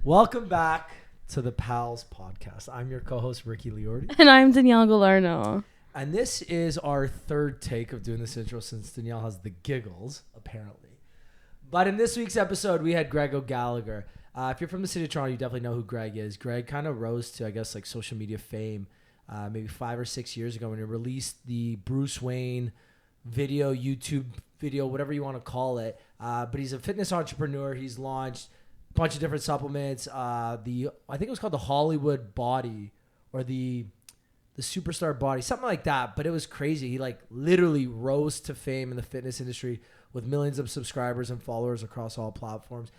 Welcome back to the Pals podcast. I'm your co-host, Ricky Liordi. And I'm Danielle Galarno. And this is our third take of doing this intro since Danielle has the giggles, apparently. But in this week's episode, we had Greg O'Gallagher. If you're from the city of Toronto, you definitely know who Greg is. Greg kind of rose to, I guess, like social media fame maybe 5 or 6 years ago when he released the Bruce Wayne video, YouTube video, whatever you want to call it. But he's a fitness entrepreneur. He's launched bunch of different supplements. I think it was called the Hollywood Body or the Superstar Body, something like that. But it was crazy. He like literally rose to fame in the fitness industry with millions of subscribers and followers across all platforms.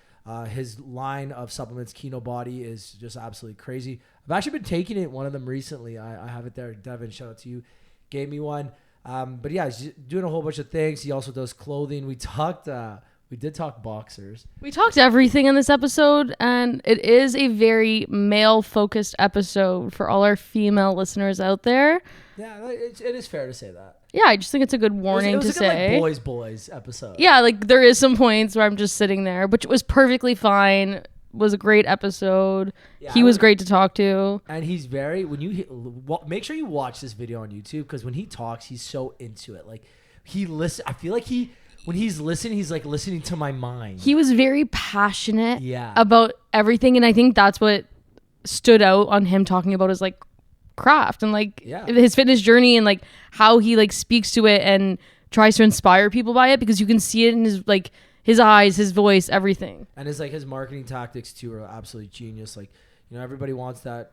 His line of supplements, Kino Body, is just absolutely crazy. I've actually been taking it, one of them recently. I have it there. Devin, shout out to you. Gave me one. But yeah, he's doing a whole bunch of things. He also does clothing. We did talk boxers. We talked everything in this episode, and it is a very male-focused episode for all our female listeners out there. Yeah, it is fair to say that. Yeah, I just think it's a good warning to say. It was a good, like, boys episode. Yeah, like there is some points where I'm just sitting there, which was perfectly fine. It was a great episide. Yeah, he was great to talk to. And he's very, make sure you watch this video on YouTube, because when he talks, he's so into it. Like, I feel like when he's listening, he's like listening to my mind. He was very passionate about everything. And I think that's what stood out on him talking about his like craft and like his fitness journey and like how he like speaks to it and tries to inspire people by it, because you can see it in his like his eyes, his voice, everything. And his marketing tactics too are absolutely genius. Like, you know, everybody wants that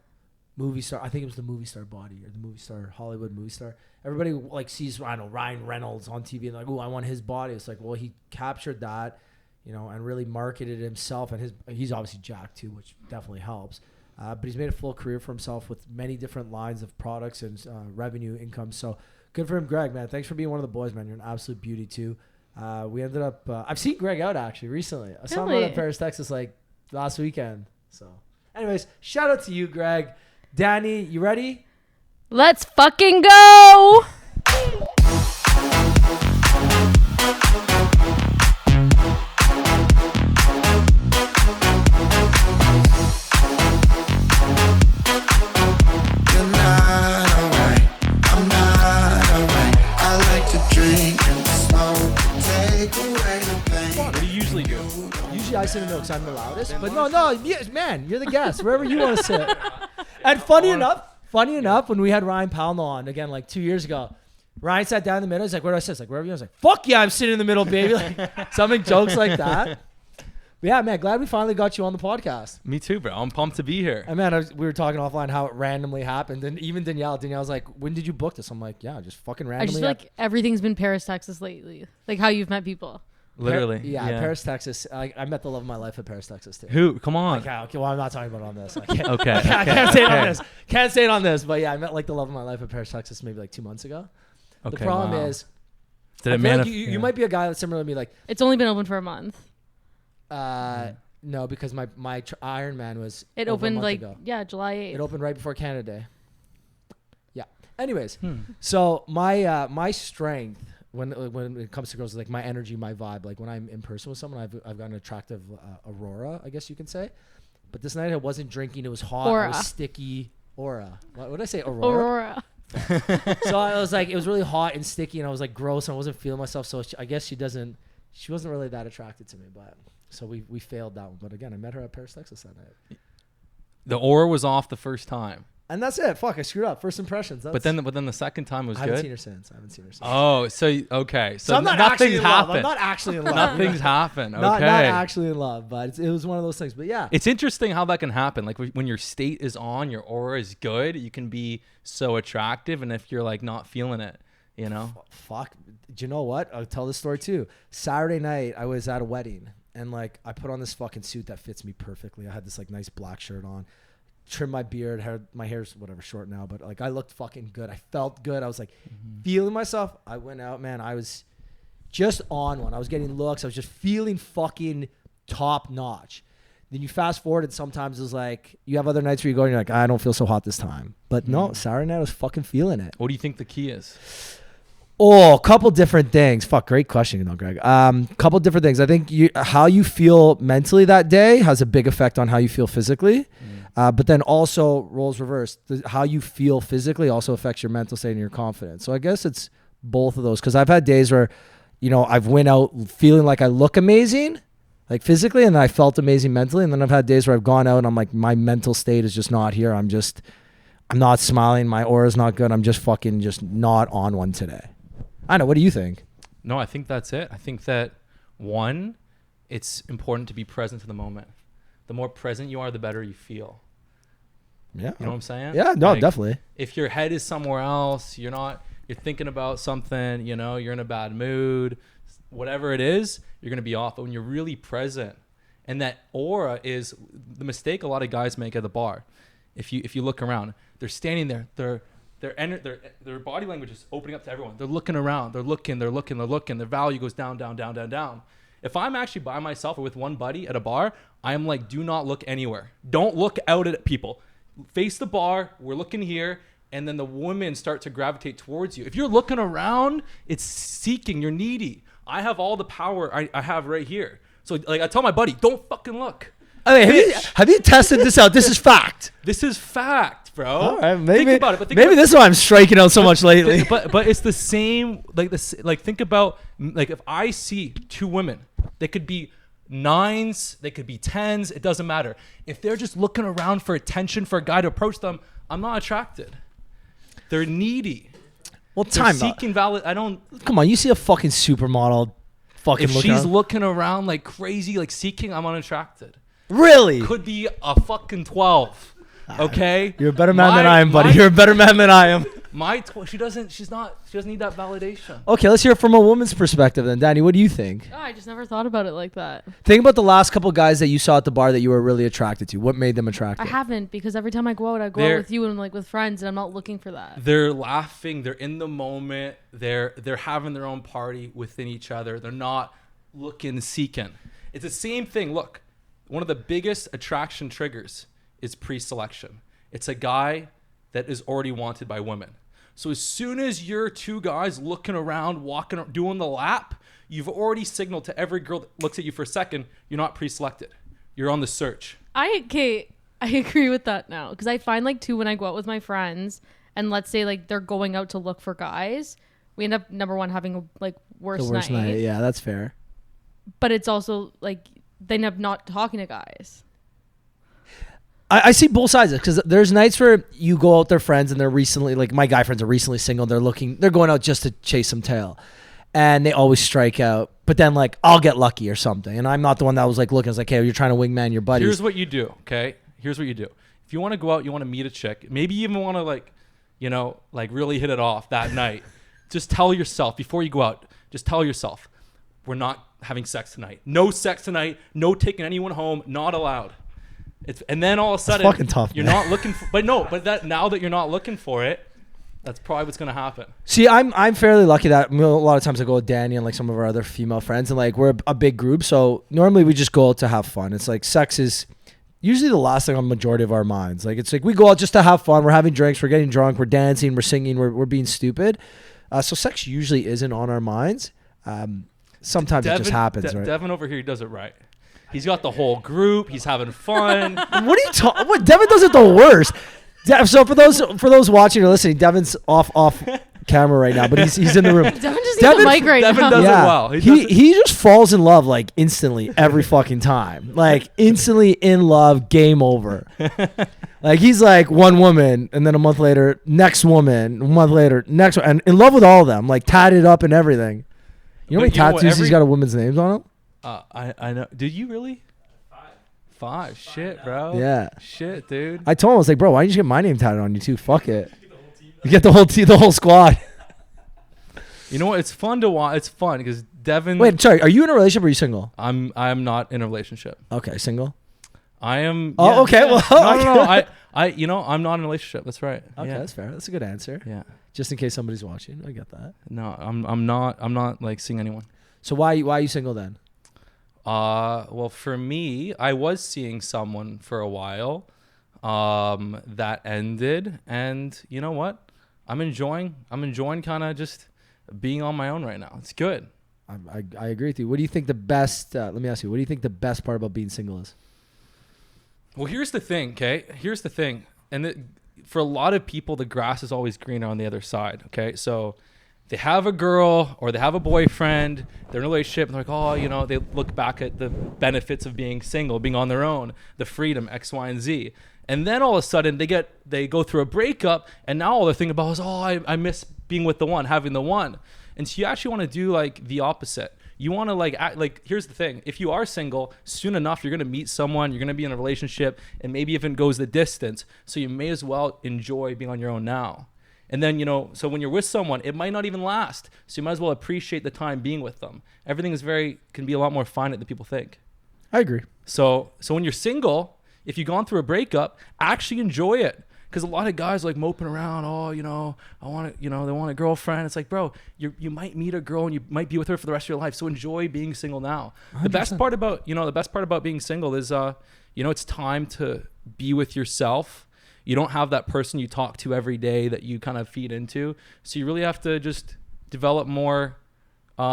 movie star. I think it was the movie star body or the movie star, Hollywood movie star. Everybody like sees, I don't know, Ryan Reynolds on TV and like, oh, I want his body. It's like, well, he captured that, you know, and really marketed himself. And he's obviously jacked too, which definitely helps. But he's made a full career for himself with many different lines of products and revenue income. So good for him, Greg, man. Thanks for being one of the boys, man. You're an absolute beauty too. We ended up, I've seen Greg out actually recently. I saw him out in Paris, Texas like last weekend. So anyways, shout out to you, Greg. Danny, you ready? Let's fucking go! I sit in the middle because I'm the loudest. But no, man, you're the guest. Wherever you want to sit. And funny enough, when we had Ryan Powell on again like 2 years ago, Ryan sat down in the middle. He's like, "Where do I sit?" It's like, "Wherever you." I was like, "Fuck yeah, I'm sitting in the middle, baby." Like something jokes like that. But yeah, man, glad we finally got you on the podcast. Me too, bro. I'm pumped to be here. And man, we were talking offline how it randomly happened, and even Danielle's like, "When did you book this?" I'm like, "Yeah, just fucking randomly." I just feel like everything's been Paris, Texas lately. Like how you've met people. Literally. Paris, Texas. I met the love of my life at Paris, Texas too. Who? Come on. Okay, well, I'm not talking about it on this. I can't, okay. I can't say it on this. Can't say it on this. But yeah, I met like the love of my life at Paris, Texas maybe like 2 months ago. Okay, the problem is, did it manifest? Like you might be a guy that's similar to me. Like, it's only been open for a month. No, because my Ironman was it opened like ago. July 8th. It opened right before Canada Day. Yeah. Anyways, so my strength when it comes to girls is like my energy, my vibe. Like when I'm in person with someone, I've got an attractive aurora, I guess you can say. But this night I wasn't drinking. It was hot. Aura. I was sticky. Aura. What did I say? Aurora. So I was like, it was really hot and sticky, and I was like gross, and I wasn't feeling myself. So I guess she wasn't really that attracted to me. But so we failed that one. But again, I met her at Paris, Texas that night. The aura was off the first time. And that's it. Fuck, I screwed up. First impressions. But then the second time was good. I haven't seen her since. Oh, so okay. So I'm not actually in love. I'm not actually in love. Nothing's happened. Okay. Not actually in love, but it was one of those things. But yeah. It's interesting how that can happen. Like when your state is on, your aura is good, you can be so attractive. And if you're like not feeling it, you know? Fuck. Do you know what? I'll tell this story too. Saturday night, I was at a wedding. And like I put on this fucking suit that fits me perfectly. I had this like nice black shirt on. Trim my beard, my hair's whatever short now, but like I looked fucking good. I felt good. I was like feeling myself. I went out, man. I was just on one. I was getting looks. I was just feeling fucking top notch. Then you fast forward and sometimes it's like you have other nights where you go and you're like, I don't feel so hot this time. But no, Saturday night I was fucking feeling it. What do you think the key is? Oh, a couple different things. Fuck, great question, Greg. Couple different things. I think how you feel mentally that day has a big effect on how you feel physically. But then also roles reversed. How you feel physically also affects your mental state and your confidence. So I guess it's both of those. Because I've had days where, I've went out feeling like I look amazing, like physically, and I felt amazing mentally. And then I've had days where I've gone out and I'm like, my mental state is just not here. I'm not smiling. My aura's not good. I'm just not on one today. I know. What do you think? No, I think that's it. I think that one, it's important to be present to the moment. The more present you are, the better you feel. Yeah. You know what I'm saying? Yeah, no, definitely. If your head is somewhere else, you're thinking about something, you're in a bad mood, whatever it is, you're going to be off. But when you're really present, and that aura is the mistake a lot of guys make at the bar. If you look around, they're standing there, their body language is opening up to everyone. They're looking around, they're looking. Their value goes down, down, down, down, down. If I'm actually by myself or with one buddy at a bar, I'm like, do not look anywhere. Don't look out at people. Face the bar, we're looking here, and then the women start to gravitate towards you. If you're looking around, it's seeking, you're needy. I have all the power I have right here. So like I tell my buddy, don't fucking look. Okay, have you tested this out? This is fact. This is fact, bro. All right, maybe, think about it, but maybe this is why I'm striking out so much lately. But it's the same, think about, if I see two women, they could be 9s, they could be 10s, it doesn't matter. If they're just looking around for attention, for a guy to approach them, I'm not attracted. They're needy. Well, they're seeking valid. Come on, you see a fucking supermodel fucking if she's looking around like crazy, like seeking, I'm unattracted. Really? Could be a fucking 12. Okay? You're a better man than I am, buddy. You're a better man than I am. She doesn't need that validation. Okay, let's hear it from a woman's perspective then. Danny, what do you think? Oh, I just never thought about it like that. Think about the last couple guys that you saw at the bar that you were really attracted to. What made them attractive? I haven't, because every time I go out with you and like with friends, and I'm not looking for that. They're laughing, they're in the moment, they're having their own party within each other. They're not looking, seeking. It's the same thing. Look, one of the biggest attraction triggers is pre-selection. It's a guy that is already wanted by women. So as soon as you're two guys looking around, walking, doing the lap, you've already signaled to every girl that looks at you for a second, you're not pre-selected. You're on the search. I agree with that now, because I find like too, when I go out with my friends and let's say like they're going out to look for guys, we end up number one having a like worst night. Yeah, that's fair. But it's also like they end up not talking to guys. I see both sides because there's nights where you go out with their friends and they're recently, like my guy friends are recently single. They're going out just to chase some tail, and they always strike out. But then like I'll get lucky or something, and I'm not the one that was like looking. I was like, hey, you're trying to wingman your buddies. Here's what you do, okay? Here's what you do. If you want to go out, you want to meet a chick, maybe you even want to like really hit it off that night. Just tell yourself before you go out. Just tell yourself, we're not having sex tonight. No sex tonight. No taking anyone home. Not allowed. And then all of a sudden, it's fucking tough, you're not looking for, now that you're not looking for it, that's probably what's going to happen. See, I'm fairly lucky that a lot of times I go with Danny and like some of our other female friends, and like we're a big group. So normally we just go out to have fun. It's like sex is usually the last thing on the majority of our minds. Like it's like we go out just to have fun. We're having drinks. We're getting drunk. We're dancing. We're singing. We're being stupid. So sex usually isn't on our minds. Sometimes it just happens, right? Devin over here, he does it right. He's got the whole group. He's having fun. What are you talking? What? Devin does it the worst. So for those watching or listening, Devin's off camera right now, but he's in the room. Devin just needs the mic right now. Devin does it well. He just falls in love like instantly every fucking time. Like instantly in love, game over. Like he's like one woman, and then a month later, next woman. A month later, next one, and in love with all of them, like tatted up and everything. You know how many tattoos he's got of women's names on him? I know. Did you really? 5. Shit, bro. Yeah. Shit, dude. I told him, I was like, bro, why didn't you get my name tatted on you too? Fuck it. You get the whole team, the whole squad. You know what? It's fun to watch. It's fun because Devin. Wait, sorry. Are you in a relationship or are you single? I'm not in a relationship. Okay, single. I am. Oh, yeah, okay. Yeah. Well, no. I'm not in a relationship. That's right. Okay, yeah. That's fair. That's a good answer. Yeah. Just in case somebody's watching, I get that. No, I'm not like seeing anyone. So why are you single then? Well, for me, I was seeing someone for a while. That ended, and you know what? I'm enjoying kind of just being on my own right now. It's good. I agree with you. What do you think the best, let me ask you, what do you think the best part about being single is? Well, here's the thing, okay? Here's the thing. And for a lot of people, the grass is always greener on the other side, okay? So they have a girl or they have a boyfriend, they're in a relationship, and they're like, oh, you know, they look back at the benefits of being single, being on their own, the freedom, X, Y, and Z. And then all of a sudden they go through a breakup, and now all they're thinking about is, oh, I miss being with the one, having the one. And so you actually want to do like the opposite. You want to like here's the thing. If you are single, soon enough, you're going to meet someone, you're going to be in a relationship, and maybe even goes the distance. So you may as well enjoy being on your own now. And then, you know, so when you're with someone, it might not even last. So you might as well appreciate the time being with them. Everything can be a lot more finite than people think. I agree. So when you're single, if you've gone through a breakup, actually enjoy it. Because a lot of guys like moping around, oh, you know, they want a girlfriend. It's like, bro, you might meet a girl and you might be with her for the rest of your life. So enjoy being single now. 100%. The best part about being single is, it's time to be with yourself. You don't have that person you talk to every day that you kind of feed into. So you really have to just develop more. You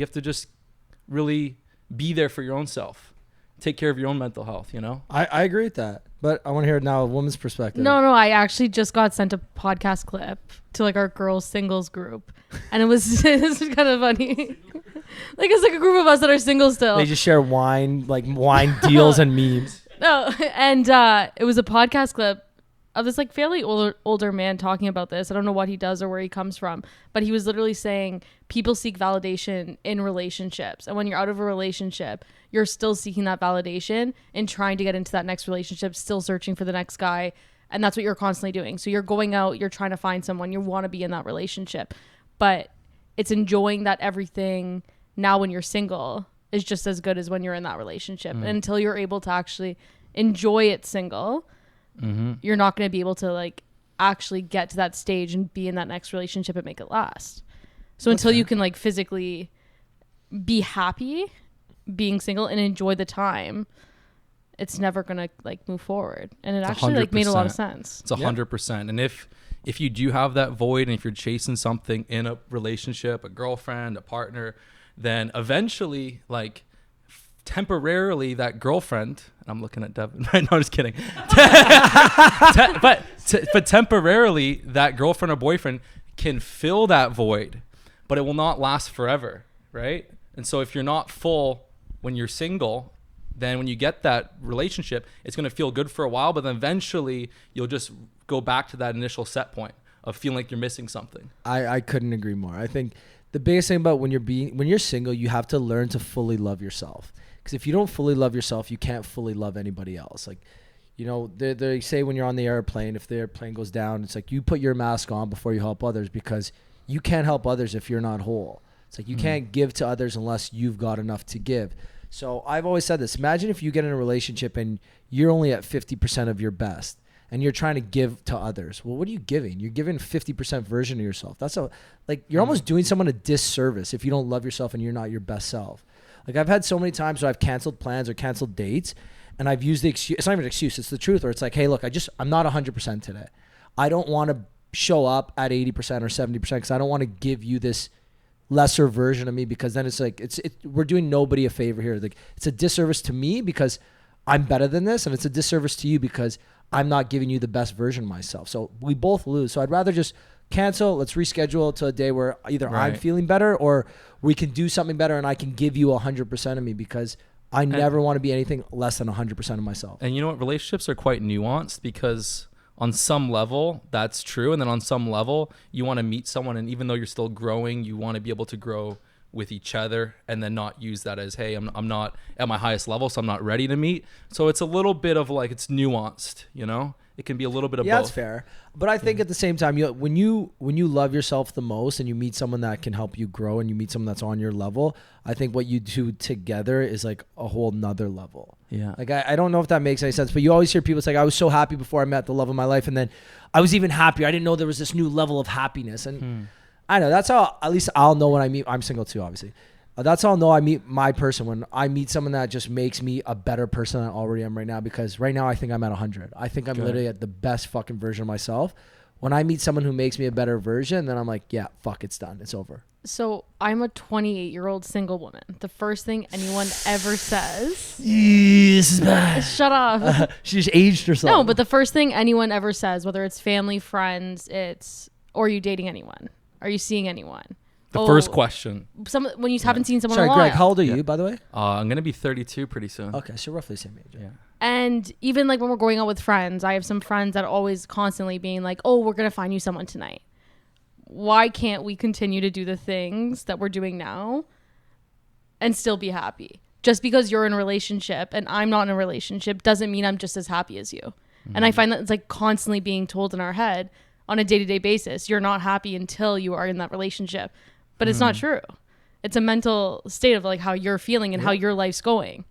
have to just really be there for your own self. Take care of your own mental health, you know? I agree with that. But I want to hear now a woman's perspective. No, I actually just got sent a podcast clip to like our girls singles group. And it was kind of funny. Like it's like a group of us that are single still. They just share wine deals and memes. No, and it was a podcast clip of this like fairly older man talking about this. I don't know what he does or where he comes from, but he was literally saying people seek validation in relationships. And when you're out of a relationship, you're still seeking that validation and trying to get into that next relationship, still searching for the next guy. And that's what you're constantly doing. So you're going out, you're trying to find someone, you want to be in that relationship, but it's enjoying that everything now when you're single is just as good as when you're in that relationship. And until you're able to actually enjoy it single, you're not going to be able to like actually get to that stage and be in that next relationship and make it last. So until you can like physically be happy being single and enjoy the time, it's never going to like move forward. And it actually 100%. Like made a lot of sense. It's 100%. And if you do have that void and if you're chasing something in a relationship, a girlfriend, a partner, then eventually like temporarily that girlfriend, and I'm looking at Devin right now, I'm just kidding. But temporarily that girlfriend or boyfriend can fill that void, but it will not last forever, right? And so if you're not full when you're single, then when you get that relationship, it's going to feel good for a while, but then eventually you'll just go back to that initial set point of feeling like you're missing something. I couldn't agree more. I think the biggest thing about when you're single, you have to learn to fully love yourself. Because if you don't fully love yourself, you can't fully love anybody else. Like, you know, they say when you're on the airplane, if the airplane goes down, it's like you put your mask on before you help others, because you can't help others if you're not whole. It's like you can't give to others unless you've got enough to give. So I've always said this. Imagine if you get in a relationship and you're only at 50% of your best and you're trying to give to others. Well, what are you giving? You're giving 50% version of yourself. That's you're almost doing someone a disservice if you don't love yourself and you're not your best self. Like I've had so many times where I've canceled plans or canceled dates, and I've used the excuse. It's not even an excuse. It's the truth. Or it's like, hey, look, I'm not 100% today. I don't want to show up at 80% or 70% because I don't want to give you this lesser version of me, because then it's like we're doing nobody a favor here. Like it's a disservice to me because I'm better than this, and it's a disservice to you because I'm not giving you the best version of myself. So we both lose. So I'd rather just cancel. Let's reschedule to a day where either I'm feeling better or we can do something better and I can give you 100% of me, because I never want to be anything less than 100% of myself. And you know what? Relationships are quite nuanced, because on some level that's true. And then on some level you want to meet someone, and even though you're still growing, you want to be able to grow with each other and then not use that as, hey, I'm not at my highest level, so I'm not ready to meet. So it's a little bit of like, it's nuanced, you know? It can be a little bit of both. Yeah, that's fair. But I think at the same time, when you love yourself the most and you meet someone that can help you grow and you meet someone that's on your level, I think what you do together is like a whole nother level. Yeah. Like I don't know if that makes any sense, but you always hear people say, I was so happy before I met the love of my life, and then I was even happier. I didn't know there was this new level of happiness. And I know that's how, at least I'll know when I meet, I'm single too, obviously. That's how I'll know I meet my person, when I meet someone that just makes me a better person than I already am right now. Because right now I think I'm at 100. I think I'm literally at the best fucking version of myself. when I meet someone who makes me a better version, then I'm like, yeah, fuck, it's done. It's over. So I'm a 28-year-old single woman. The first thing anyone ever says... This is bad. Shut up. She just aged herself. No, but the first thing anyone ever says, whether it's family, friends, or are you dating anyone? Are you seeing anyone? The first question. When you haven't seen someone Sorry, in a while. Greg, how old are you, by the way? I'm going to be 32 pretty soon. Okay, so roughly the same age. Yeah. And even like when we're going out with friends, I have some friends that are always constantly being like, oh, we're going to find you someone tonight. Why can't we continue to do the things that we're doing now and still be happy? Just because you're in a relationship and I'm not in a relationship doesn't mean I'm just as happy as you. Mm-hmm. And I find that it's like constantly being told in our head on a day-to-day basis, you're not happy until you are in that relationship. But it's not true. It's a mental state of like how you're feeling and how your life's going.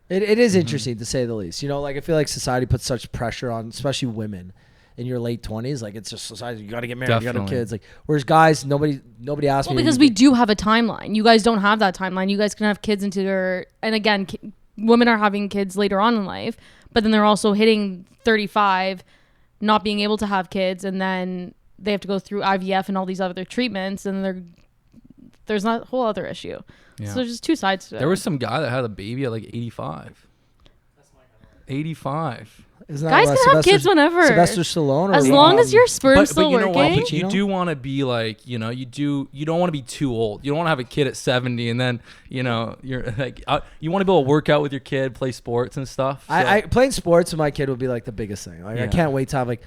It is interesting to say the least. You know, like I feel like society puts such pressure on, especially women in your late 20s. Like it's just society. You got to get married. Definitely. You got to have kids. Like whereas guys, nobody asks me. Well, because we do have a timeline. You guys don't have that timeline. You guys can have kids into their, and again, women are having kids later on in life, but then they're also hitting 35, not being able to have kids, and then they have to go through IVF and all these other treatments, and there's not a whole other issue. Yeah. So there's just two sides to it. There was some guy that had a baby at like 85. 85. Isn't guys can have kids whenever. Sylvester Stallone. As long as your sperm's still you know working. what? You do want to be like, you know, you don't want to be too old. You don't want to have a kid at 70 and then, you know, you're like, you want to be able to work out with your kid, play sports and stuff. So. I playing sports with my kid would be like the biggest thing. Like I can't wait to have like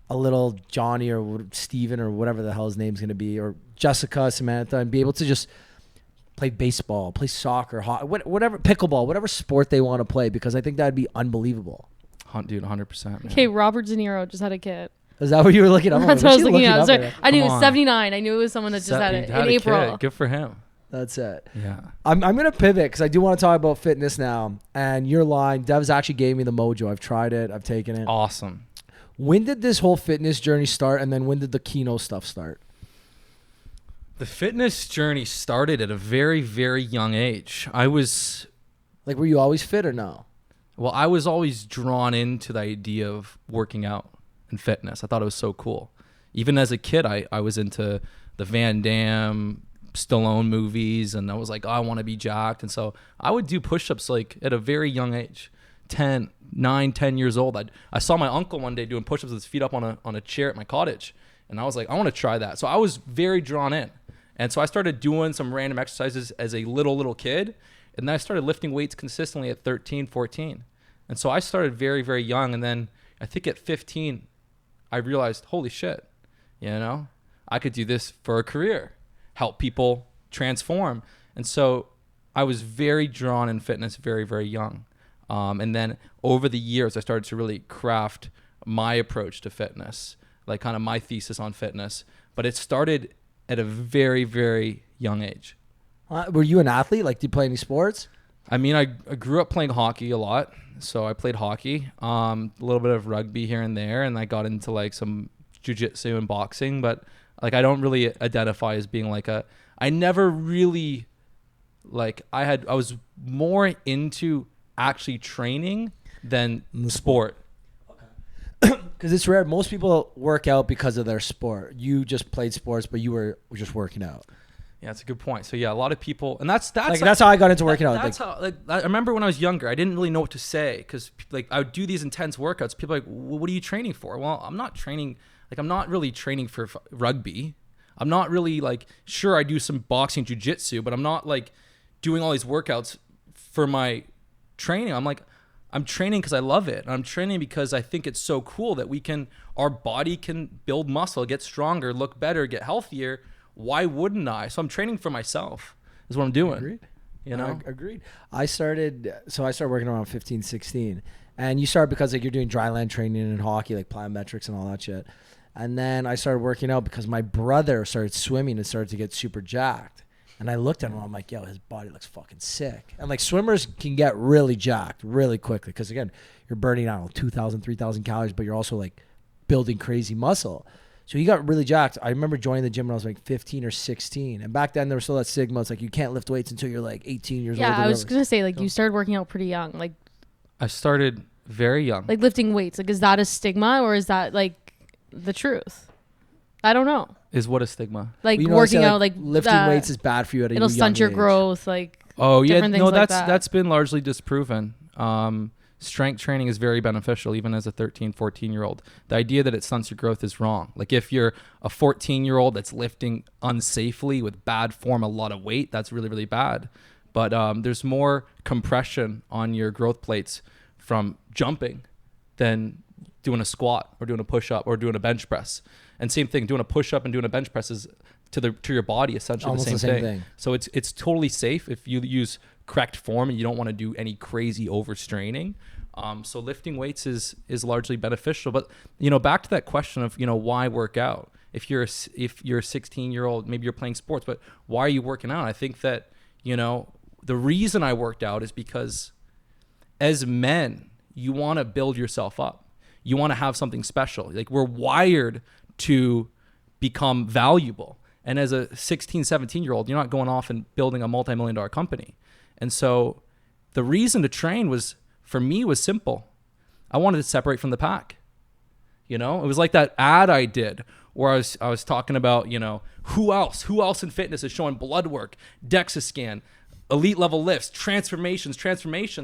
a little Johnny or Steven or whatever the hell his name's going to be, or Jessica, Samantha, and be able to just play baseball, play soccer, whatever, pickleball, whatever sport they want to play, because I think that'd be unbelievable. Dude, 100%. Okay, Robert De Niro just had a kid. Is that what you were looking up? That's what I was looking at. Sorry. I knew it was 79. I knew it was someone that just had it in April. Kid. Good for him. That's it. Yeah. I'm going to pivot because I do want to talk about fitness now. And your line, Dev's actually gave me the mojo. I've tried it. I've taken it. Awesome. When did this whole fitness journey start? And then when did the Kino stuff start? The fitness journey started at a very, very young age. I was... Like, were you always fit or no? Well, I was always drawn into the idea of working out and fitness. I thought it was so cool. Even as a kid, I was into the Van Damme, Stallone movies, and I was like, oh, I want to be jacked. And so I would do push-ups like at a very young age, 10 years old. I saw my uncle one day doing push-ups with his feet up on a chair at my cottage. And I was like, I want to try that. So I was very drawn in. And so I started doing some random exercises as a little kid. And then I started lifting weights consistently at 13, 14. And so I started very, very young. And then I think at 15, I realized, holy shit, you know, I could do this for a career, help people transform. And so I was very drawn in fitness very, very young. And then over the years, I started to really craft my approach to fitness, like kind of my thesis on fitness. But it started at a very, very young age. Were you an athlete? Like, did you play any sports? I mean, I grew up playing hockey a lot. So I played hockey, a little bit of rugby here and there. And I got into like some jiu-jitsu and boxing. But like, I don't really identify as being like I never really, like, I was more into actually training than sport. Because it's rare. Most people work out because of their sport. You just played sports, but you were just working out. Yeah, that's a good point. So yeah, a lot of people, and that's how I got into working out. That's how. Like, I remember when I was younger, I didn't really know what to say because like I would do these intense workouts. People are like, well, what are you training for? Well, I'm not training. Like, I'm not really training for rugby. I'm not really like, sure, I do some boxing, jiu-jitsu, but I'm not like doing all these workouts for my training. I'm training because I love it. I'm training because I think it's so cool that our body can build muscle, get stronger, look better, get healthier. Why wouldn't I? So I'm training for myself is what I'm doing. Agreed. You know? Agreed. I started working around 15, 16. And you start because like you're doing dry land training in hockey, like plyometrics and all that shit. And then I started working out because my brother started swimming and started to get super jacked. And I looked at him, I'm like, yo, his body looks fucking sick. And like swimmers can get really jacked really quickly because again, you're burning, I don't know, 2,000, 3,000 calories, but you're also like building crazy muscle. So he got really jacked. I remember joining the gym when I was like 15 or 16. And back then there was still that stigma. It's like you can't lift weights until you're like 18 years old. Yeah, I was going to say like you started working out pretty young. Like I started very young. Like lifting weights. Like is that a stigma or is that like the truth. I don't know. Is what a stigma? Like working out, like lifting weights is bad for you at a young age. It'll stunt your growth. Like that's been largely disproven. Strength training is very beneficial even as a 13, 14-year-old. The idea that it stunts your growth is wrong. Like if you're a 14-year-old that's lifting unsafely with bad form, a lot of weight, that's really, really bad. But there's more compression on your growth plates from jumping than doing a squat or doing a push-up or doing a bench press. And same thing, doing a push-up and doing a bench press is to your body essentially almost the same thing. So it's totally safe if you use correct form and you don't want to do any crazy overstraining. So lifting weights is largely beneficial. But back to that question of why work out? If you're a 16-year-old, maybe you're playing sports, but why are you working out? I think that the reason I worked out is because as men, you want to build yourself up. You want to have something special. Like we're wired to become valuable. And as a 16, 17-year-old, you're not going off and building a multi-million-dollar company. And so the reason to train was simple. I wanted to separate from the pack. It was like that ad I did where I was talking about, who else in fitness is showing blood work, DEXA scan, elite level lifts, transformations.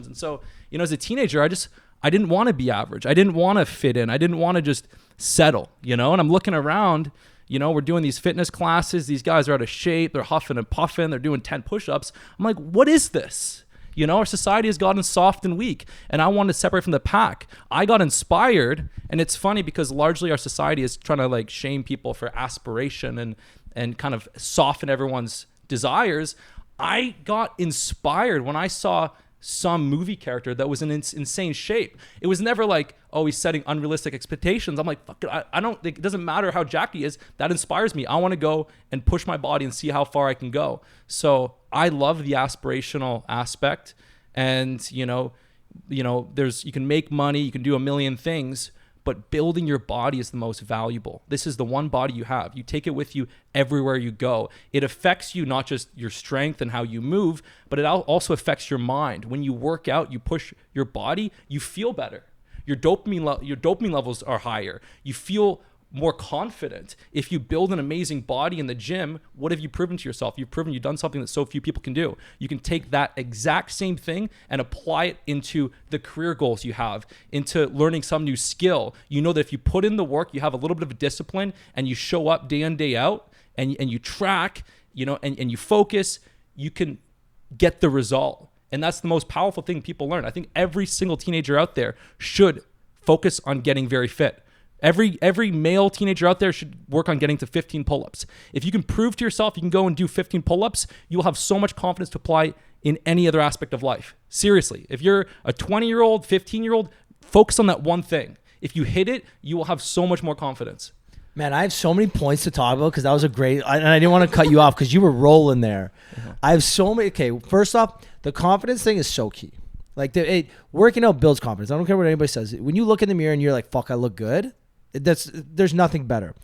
And so, as a teenager, I didn't want to be average. I didn't want to fit in. I didn't want to just settle, and I'm looking around, we're doing these fitness classes. These guys are out of shape. They're huffing and puffing. They're doing 10 push-ups. I'm like, what is this? Our society has gotten soft and weak, and I wanted to separate from the pack. I got inspired, and it's funny because largely our society is trying to like shame people for aspiration and kind of soften everyone's desires. I got inspired when I saw some movie character that was in insane shape. It was never like, oh, he's setting unrealistic expectations. I'm like, fuck it. I don't think it doesn't matter how jacked he is. That inspires me. I want to go and push my body and see how far I can go. So I love the aspirational aspect. And, you can make money, you can do a million things, but building your body is the most valuable. This is the one body you have. You take it with you everywhere you go. It affects you, not just your strength and how you move, but it also affects your mind. When you work out, you push your body, you feel better. Your dopamine levels are higher. You feel more confident. If you build an amazing body in the gym, what have you proven to yourself? You've proven you've done something that so few people can do. You can take that exact same thing and apply it into the career goals you have, into learning some new skill. You know that if you put in the work, you have a little bit of a discipline and you show up day in, day out and you track, and you focus, you can get the result. And that's the most powerful thing people learn. I think every single teenager out there should focus on getting very fit. Every male teenager out there should work on getting to 15 pull-ups. If you can prove to yourself you can go and do 15 pull-ups, you'll have so much confidence to apply in any other aspect of life. Seriously, if you're a 20-year-old, 15-year-old, focus on that one thing. If you hit it, you will have so much more confidence. Man, I have so many points to talk about because that was a great, and I didn't want to cut you off because you were rolling there. Uh-huh. I have so many. Okay, first off, the confidence thing is so key. Like working out builds confidence. I don't care what anybody says. When you look in the mirror and you're like, fuck, I look good. There's nothing better.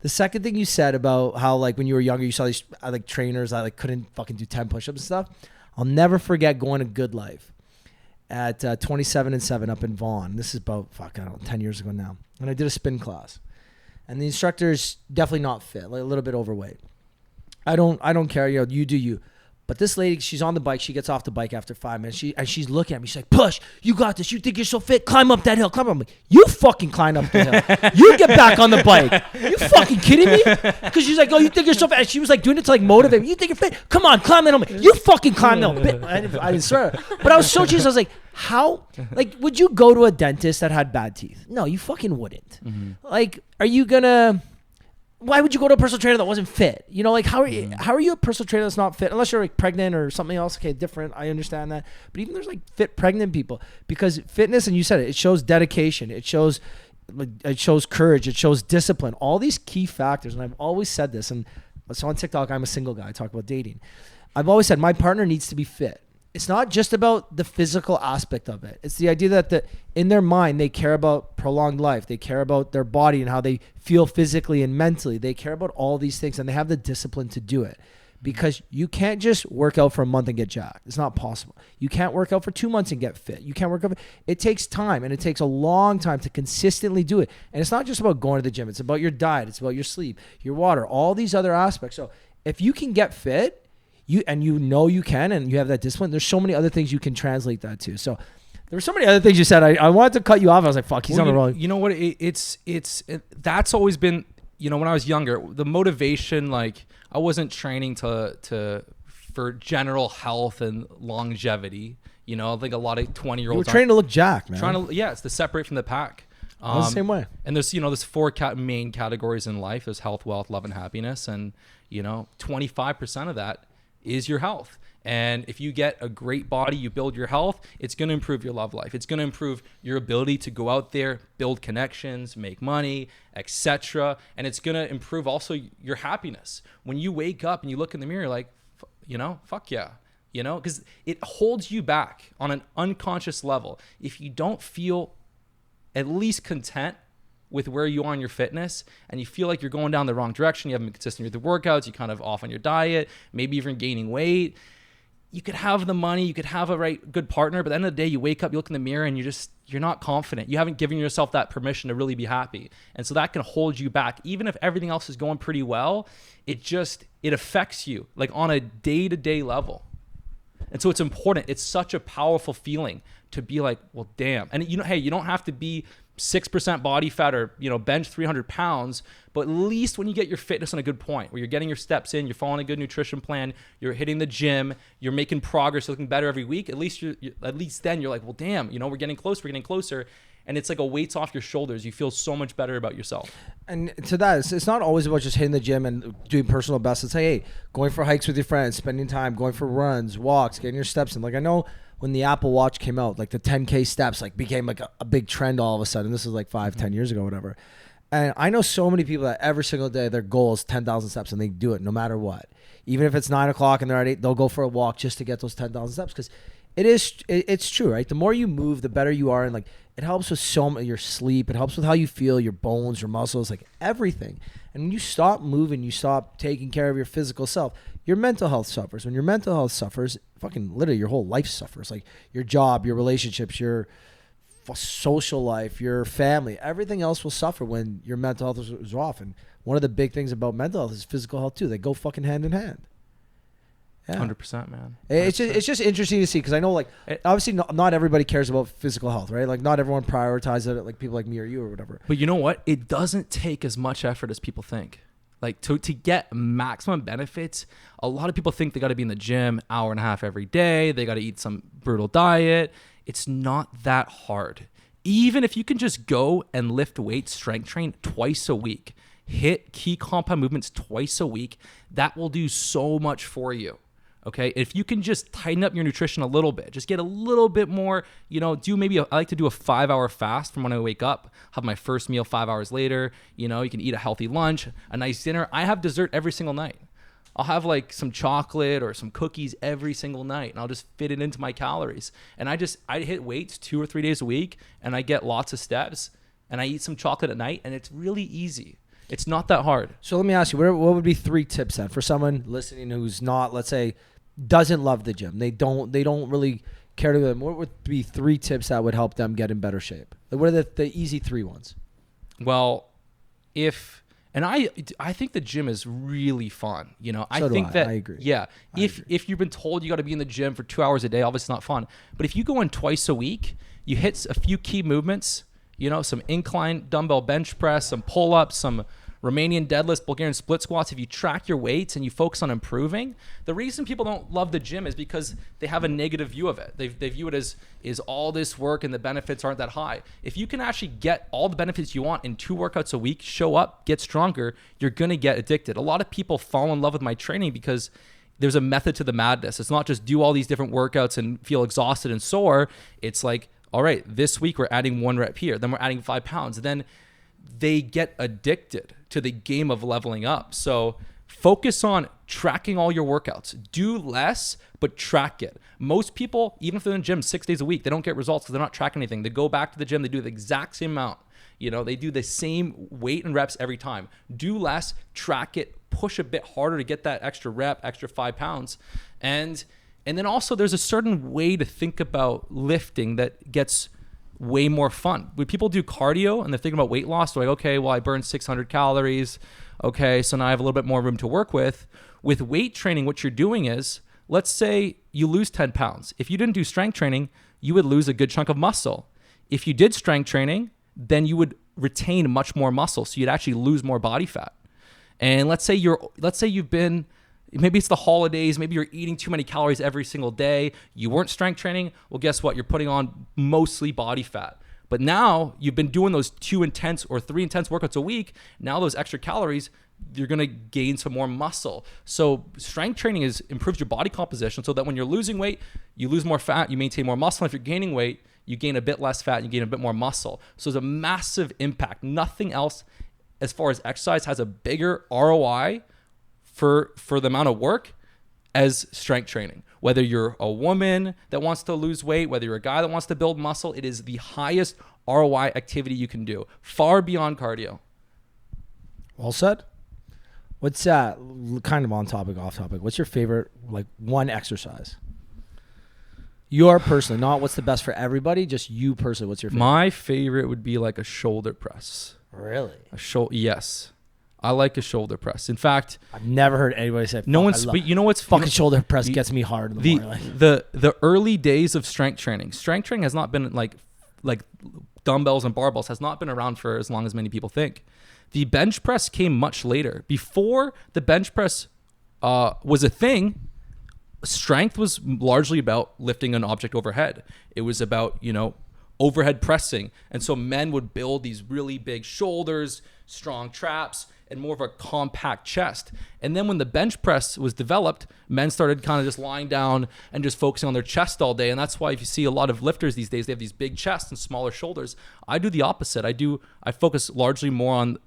The second thing you said about how like when you were younger you saw these like trainers that like couldn't fucking do 10 push-ups and stuff. I'll never forget going to Good Life at 27 and 7 up in Vaughan. This is about 10 years ago now. And I did a spin class. And the instructor's definitely not fit, like a little bit overweight. I don't care, you do you. But this lady, she's on the bike. She gets off the bike after 5 minutes. She's looking at me. She's like, push, you got this. You think you're so fit? Climb up that hill. Climb up. I'm like, you fucking climb up the hill. You get back on the bike. You fucking kidding me? Because she's like, oh, you think you're so fit? And she was like doing it to like motivate me. You think you're fit? Come on, climb that. I'm like, you fucking climb that. I didn't swear. But I was so cheesy. I was like, how? Like, would you go to a dentist that had bad teeth? No, you fucking wouldn't. Mm-hmm. Like, are you gonna... Why would you go to a personal trainer that wasn't fit? Like how are you a personal trainer that's not fit? Unless you're like pregnant or something else. Okay, different. I understand that. But even there's like fit pregnant people because fitness, and you said it shows dedication. It shows courage. It shows discipline. All these key factors. And I've always said this. And so on TikTok, I'm a single guy. I talk about dating. I've always said my partner needs to be fit. It's not just about the physical aspect of it. It's the idea that in their mind, they care about prolonged life. They care about their body and how they feel physically and mentally. They care about all these things and they have the discipline to do it. because you can't just work out for a month and get jacked. It's not possible. You can't work out for 2 months and get fit. You can't work out. It takes time, and it takes a long time to consistently do it. And it's not just about going to the gym. It's about your diet. It's about your sleep, your water, all these other aspects. So if you can get fit, you know you can, and you have that discipline, there's so many other things you can translate that to. So there were so many other things you said. I wanted to cut you off. I was like, fuck, he's on the wrong. You know what? That's always been, you know, when I was younger, the motivation, like I wasn't training for general health and longevity. You know, I think a lot of 20-year-olds you were training to look jacked, man. It's to separate from the pack. I was the same way. And there's 4 main categories in life. There's health, wealth, love, and happiness. And, 25% of that is your health. And if you get a great body, you build your health, it's going to improve your love life. It's going to improve your ability to go out there, build connections, make money, etc. And it's going to improve also your happiness. When you wake up and you look in the mirror, like, fuck yeah, because it holds you back on an unconscious level. If you don't feel at least content with where you are in your fitness, and you feel like you're going down the wrong direction, you haven't been consistent with the workouts, you kind of off on your diet, maybe even gaining weight, you could have the money, you could have a good partner, but at the end of the day, you wake up, you look in the mirror, and you're not confident. You haven't given yourself that permission to really be happy. And so that can hold you back. Even if everything else is going pretty well, it affects you like on a day-to-day level. And so it's important. It's such a powerful feeling to be like, well, damn. And hey, you don't have to be 6% body fat or, bench 300 pounds, but at least when you get your fitness on a good point, where you're getting your steps in, you're following a good nutrition plan, you're hitting the gym, you're making progress, looking better every week, at least then you're like, well, damn, we're getting closer. And it's like a weight's off your shoulders. You feel so much better about yourself. And to that, it's not always about just hitting the gym and doing personal best. It's like, hey, going for hikes with your friends, spending time, going for runs, walks, getting your steps in. Like, I know when the Apple Watch came out, like the 10K steps became like a big trend all of a sudden. This was like 5-10 years ago, whatever. And I know so many people that every single day their goal is 10,000 steps, and they do it no matter what. Even if it's 9 o'clock and they're at 8, they'll go for a walk just to get those 10,000 steps, because it's true, right? The more you move, the better you are, and it helps with your sleep. It helps with how you feel, your bones, your muscles, everything. And when you stop moving, you stop taking care of your physical self, your mental health suffers. When your mental health suffers, fucking literally your whole life suffers. Like your job, your relationships, your social life, your family, everything else will suffer when your mental health is off. And one of the big things about mental health is physical health too. They go fucking hand in hand. Yeah. 100%, man. 100%. It's just interesting to see, because I know obviously not everybody cares about physical health, right? Like not everyone prioritizes it, like people like me or you or whatever. But you know what? It doesn't take as much effort as people think. Like to get maximum benefits, a lot of people think they got to be in the gym hour and a half every day. They got to eat some brutal diet. It's not that hard. Even if you can just go and lift weights, strength train twice a week, hit key compound movements twice a week, that will do so much for you. Okay, if you can just tighten up your nutrition a little bit, just get a little bit more, I like to do a 5-hour fast from when I wake up, have my first meal 5 hours later. You can eat a healthy lunch, a nice dinner. I have dessert every single night. I'll have some chocolate or some cookies every single night, and I'll just fit it into my calories. And I hit weights 2 or 3 days a week, and I get lots of steps, and I eat some chocolate at night, and it's really easy. It's not that hard. So let me ask you, what would be 3 tips then for someone listening who's not, let's say, doesn't love the gym? They don't really care to them. What would be 3 tips that would help them get in better shape? What are the easy 3 ones? Well, I think the gym is really fun. I agree. Yeah. If you've been told you got to be in the gym for 2 hours a day, obviously not fun. But if you go in twice a week, you hit a few key movements, some incline dumbbell bench press, some pull-ups, some Romanian deadlifts, Bulgarian split squats. If you track your weights and you focus on improving, the reason people don't love the gym is because they have a negative view of it. They view it as all this work and the benefits aren't that high. If you can actually get all the benefits you want in 2 workouts a week, show up, get stronger, you're going to get addicted. A lot of people fall in love with my training because there's a method to the madness. It's not just do all these different workouts and feel exhausted and sore. It's like, all right, this week we're adding 1 rep here, then we're adding 5 pounds. Then they get addicted to the game of leveling up. So focus on tracking all your workouts. Do less, but track it. Most people, even if they're in the gym 6 days a week, they don't get results because they're not tracking anything. They go back to the gym, they do the exact same amount. They do the same weight and reps every time. Do less, track it, push a bit harder to get that extra rep, extra 5 pounds. And then also there's a certain way to think about lifting that gets way more fun. When people do cardio and they're thinking about weight loss, they're like, okay, well, I burned 600 calories. Okay, so now I have a little bit more room to work with. With weight training, what you're doing is, let's say you lose 10 pounds. If you didn't do strength training, you would lose a good chunk of muscle. If you did strength training, then you would retain much more muscle. So you'd actually lose more body fat. And let's say you've been, maybe it's the holidays, maybe you're eating too many calories every single day. You weren't strength training. Well, guess what? You're putting on mostly body fat. But now you've been doing those 2 intense or 3 intense workouts a week. Now those extra calories, you're going to gain some more muscle. So strength training improves your body composition so that when you're losing weight, you lose more fat, you maintain more muscle. If you're gaining weight, you gain a bit less fat, you gain a bit more muscle. So there's a massive impact. Nothing else as far as exercise has a bigger ROI for the amount of work as strength training. Whether you're a woman that wants to lose weight, whether you're a guy that wants to build muscle, it is the highest ROI activity you can do, far beyond cardio. Well said. What's kind of on topic, off topic? What's your favorite, like, one exercise? Your personally, not what's the best for everybody, just you personally. What's your favorite? My favorite would be like a shoulder press. Really? Yes. I like a shoulder press. In fact, I've never heard anybody say, no one's, you know what's fucking shoulder press gets me hard in the morning. The early days of strength training has not been like dumbbells and barbells has not been around for as long as many people think. The bench press came much later. Before the bench press was a thing, strength was largely about lifting an object overhead. It was about, overhead pressing. And so men would build these really big shoulders, strong traps, and more of a compact chest. And then when the bench press was developed, men started kind of just lying down and just focusing on their chest all day. And that's why if you see a lot of lifters these days, they have these big chests and smaller shoulders. I do the opposite. I focus largely more on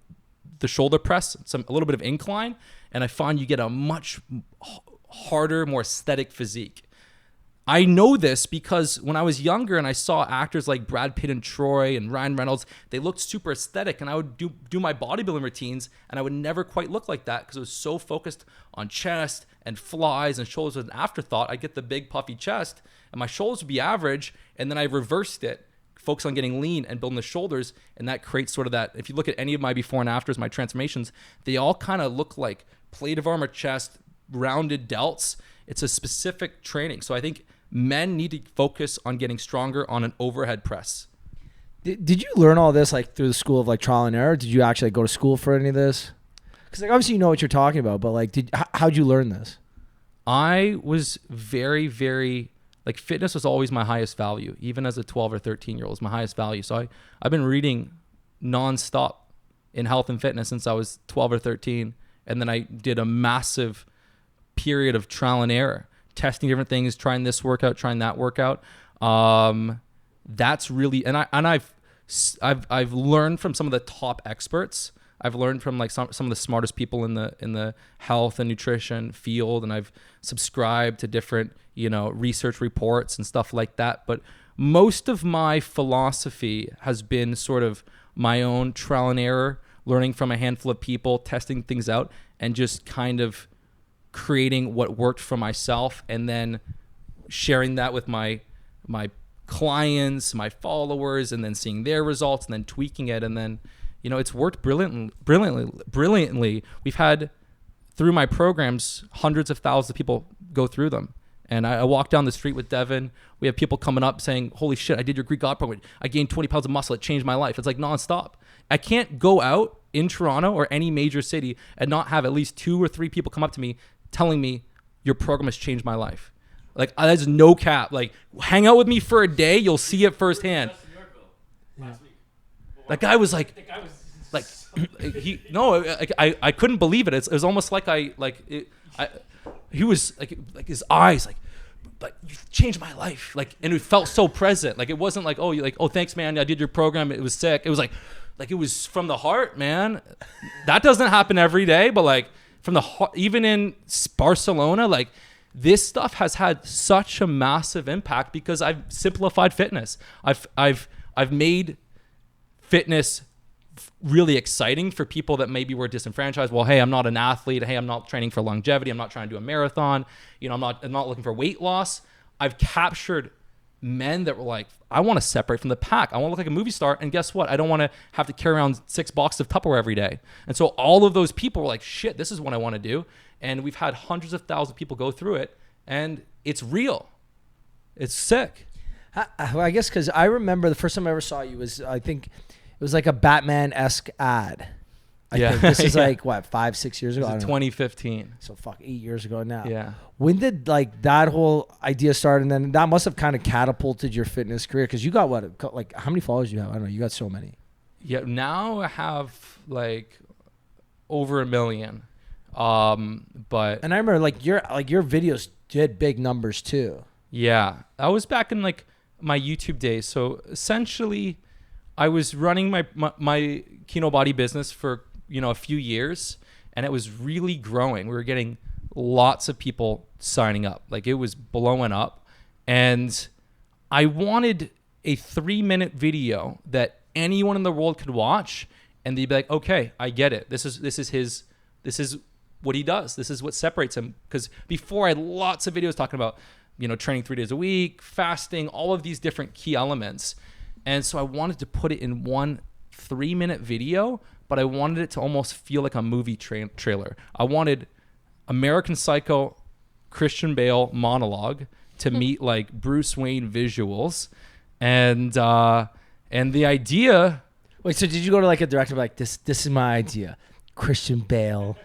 the shoulder press, a little bit of incline, and I find you get a much harder, more aesthetic physique. I know this because when I was younger and I saw actors like Brad Pitt and Troy and Ryan Reynolds, they looked super aesthetic, and I would do my bodybuilding routines and I would never quite look like that because I was so focused on chest and flies and shoulders as an afterthought. I'd get the big puffy chest and my shoulders would be average, and then I reversed it, focus on getting lean and building the shoulders, and that creates sort of that. If you look at any of my before and afters, my transformations, they all kind of look like plate of armor chest, rounded delts. It's a specific training. So I think men need to focus on getting stronger on an overhead press. Did you learn all this like through the school of like trial and error? Did you actually go to school for any of this? Because like obviously you know what you're talking about, but like how'd you learn this? I was very, very, like, fitness was always my highest value. Even as a 12 or 13 year old, was my highest value. So I've been reading nonstop in health and fitness since I was 12 or 13. And then I did a massive period of trial and error, testing different things, trying this workout, trying that workout. That's really, and I've learned from some of the top experts. I've learned from like some of the smartest people in the health and nutrition field, and I've subscribed to different, research reports and stuff like that. But most of my philosophy has been sort of my own trial and error, learning from a handful of people, testing things out, and just kind of creating what worked for myself, and then sharing that with my clients, my followers, and then seeing their results, and then tweaking it, and then it's worked brilliantly. We've had, through my programs, hundreds of thousands of people go through them. And I walk down the street with Devin. We have people coming up saying, holy shit, I did your Greek God program. I gained 20 pounds of muscle. It changed my life. It's like nonstop. I can't go out in Toronto or any major city and not have at least 2 or 3 people come up to me telling me your program has changed my life. Like, there's no cap. Like, hang out with me for a day. You'll see it firsthand. That guy was like, I couldn't believe it. It was almost like he was like his eyes, like you changed my life. Like, and it felt so present. Like, it wasn't like, oh, thanks, man. I did your program. It was sick. It was like it was from the heart, man. That doesn't happen every day, but like from the heart, even in Barcelona, like this stuff has had such a massive impact because I've simplified fitness. I've made fitness really exciting for people that maybe were disenfranchised. Well, hey, I'm not an athlete. Hey, I'm not training for longevity. I'm not trying to do a marathon. I'm not looking for weight loss. I've captured men that were like, I want to separate from the pack. I want to look like a movie star. And guess what? I don't want to have to carry around 6 boxes of Tupperware every day. And so all of those people were like, shit, this is what I want to do. And we've had hundreds of thousands of people go through it. And it's real. It's sick. I guess because I remember the first time I ever saw you was, I think it was like a Batman-esque ad. I think this is like, what, 5-6 years ago? It was 2015. So 8 years ago now. Yeah. When did like that whole idea start? And then that must have kind of catapulted your fitness career, because you got what, like how many followers do you have? I don't know. You got so many. Yeah. Now I have like over 1 million. But and I remember like your videos did big numbers too. Yeah. I was back in like my YouTube days. So essentially I was running my Kino body business for, a few years, and it was really growing. We were getting lots of people signing up. Like it was blowing up, and I wanted a 3-minute video that anyone in the world could watch and they'd be like, okay, I get it. This is what he does. This is what separates him. Because before I had lots of videos talking about, training 3 days a week, fasting, all of these different key elements. And so I wanted to put it in one 3-minute video, but I wanted it to almost feel like a movie trailer. I wanted American Psycho, Christian Bale monologue to meet like Bruce Wayne visuals. And the idea. Wait, so did you go to like a director like, this is my idea? Christian Bale,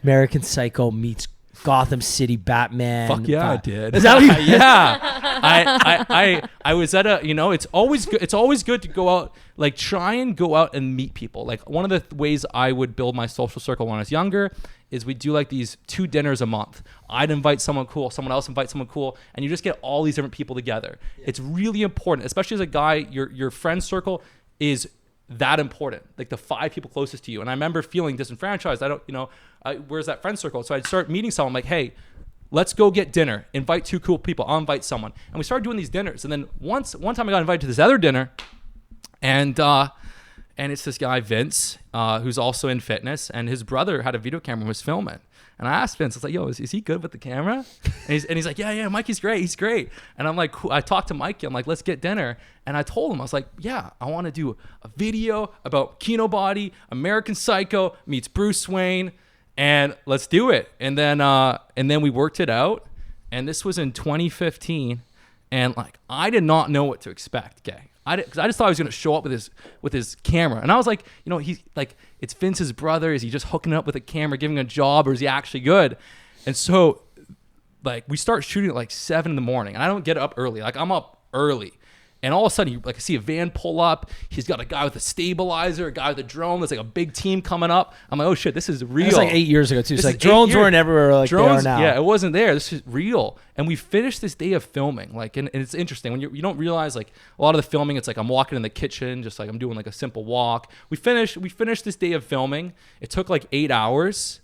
American Psycho meets Gotham City Batman. Fuck yeah, I did. Is that what you Yeah. I was at a, it's always good to go out, like try and go out and meet people. Like one of the ways I would build my social circle when I was younger is we do like these 2 dinners a month. I'd invite someone cool, someone else invite someone cool, and you just get all these different people together. Yeah. It's really important, especially as a guy, your friend circle is that important, like the 5 people closest to you. And I remember feeling disenfranchised. I don't, where's that friend circle? So I'd start meeting someone like, hey, let's go get dinner. Invite 2 cool people. I'll invite someone. And we started doing these dinners. And then one time I got invited to this other dinner, and it's this guy, Vince, who's also in fitness, and his brother had a video camera and was filming. And I asked Vince, I was like, yo, is he good with the camera? And he's like, yeah, Mikey's great. He's great. And I'm like, cool. I talked to Mikey. I'm like, let's get dinner. And I told him, I was like, yeah, I want to do a video about Kino body, American Psycho meets Bruce Wayne, and let's do it. And then we worked it out. And this was in 2015. And like, I did not know what to expect, okay? Because I just thought he was going to show up with his camera. And I was like, he's like, it's Vince's brother. Is he just hooking up with a camera, giving a job, or is he actually good? And so like we start shooting at like 7 in the morning, and I don't get up early. Like I'm up early. And all of a sudden, I see a van pull up. He's got a guy with a stabilizer, a guy with a drone. There's like a big team coming up. I'm like, oh shit, this is real. It's like 8 years ago too. It's like drones weren't everywhere like drones, they are now. Yeah, it wasn't there. This is real. And we finished this day of filming. Like, and it's interesting when you don't realize like a lot of the filming. It's like I'm walking in the kitchen, just like I'm doing like a simple walk. We finished this day of filming. It took like 8 hours.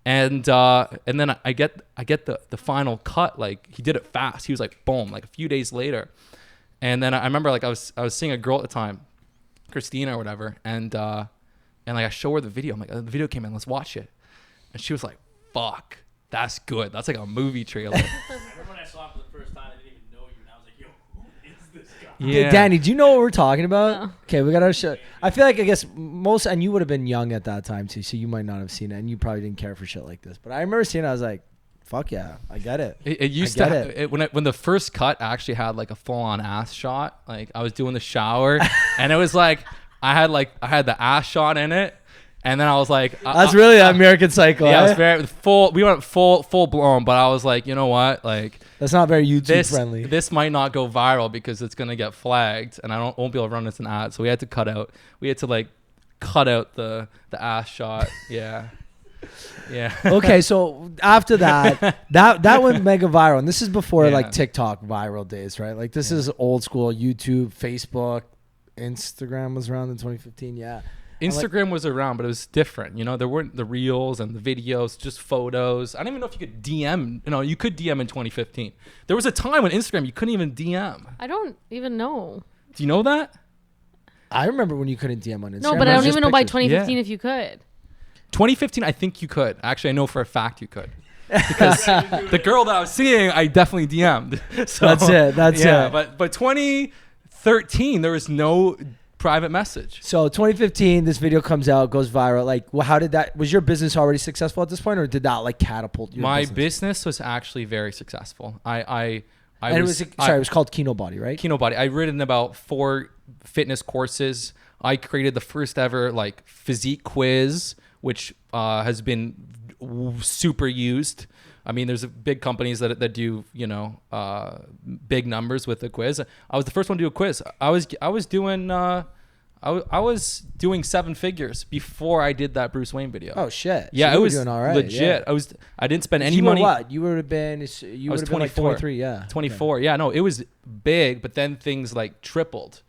And then I get the final cut. Like he did it fast. He was like boom, like a few days later. And then I remember like I was seeing a girl at the time, Christina or whatever, and like I show her the video. I'm like, the video came in, let's watch it. And she was like, fuck, that's good. That's like a movie trailer. I remember when I saw it for the first time, I didn't even know you, and I was like, yo, who is this guy? Yeah. Danny, do you know what we're talking about? No. Okay, we gotta show. I feel like, I guess most, and you would have been young at that time too, so you might not have seen it, and you probably didn't care for shit like this. But I remember seeing it, I was like, fuck yeah, I get it. It used to when the first cut actually had like a full on ass shot. Like I was doing the shower, and it was like I had the ass shot in it, and then I was like, that's really American Psycho. Yeah, it was very full. We went full blown, but I was like, you know what, like that's not very YouTube friendly. This might not go viral because it's gonna get flagged, and won't be able to run this an ad. So we had to cut out. We had to like cut out the ass shot. Yeah. Yeah. Okay, so after that went mega viral, and this is before like TikTok viral days, right? Like this is old school YouTube, Facebook, Instagram was around in 2015. Yeah. Instagram was around, but it was different. There weren't the reels and the videos, just photos. I don't even know if you could DM. You could DM in 2015. There was a time when Instagram you couldn't even DM. I don't even know. Do you know that? I remember when you couldn't DM on Instagram. No, but I don't even know by 2015 if you could. 2015, I think you could. Actually, I know for a fact you could. Because the girl that I was seeing, I definitely DM'd. So, that's it. But 2013, there was no private message. So 2015, this video comes out, goes viral. Like, how did that? Was your business already successful at this point, or did that like catapult your My business? business was actually very successful. It was called Kino Body, right? Kino Body. I've written about 4 fitness courses. I created the first ever like physique quiz, which has been super used. I mean, there's big companies that do, big numbers with the quiz. I was the first one to do a quiz. I was doing 7 figures before I did that Bruce Wayne video. Oh shit! Yeah, so it was doing all right. legit. Yeah. I didn't spend any money. What you would have been? You would have been like 23. Yeah, 24. Okay. Yeah, no, it was big, but then things like tripled,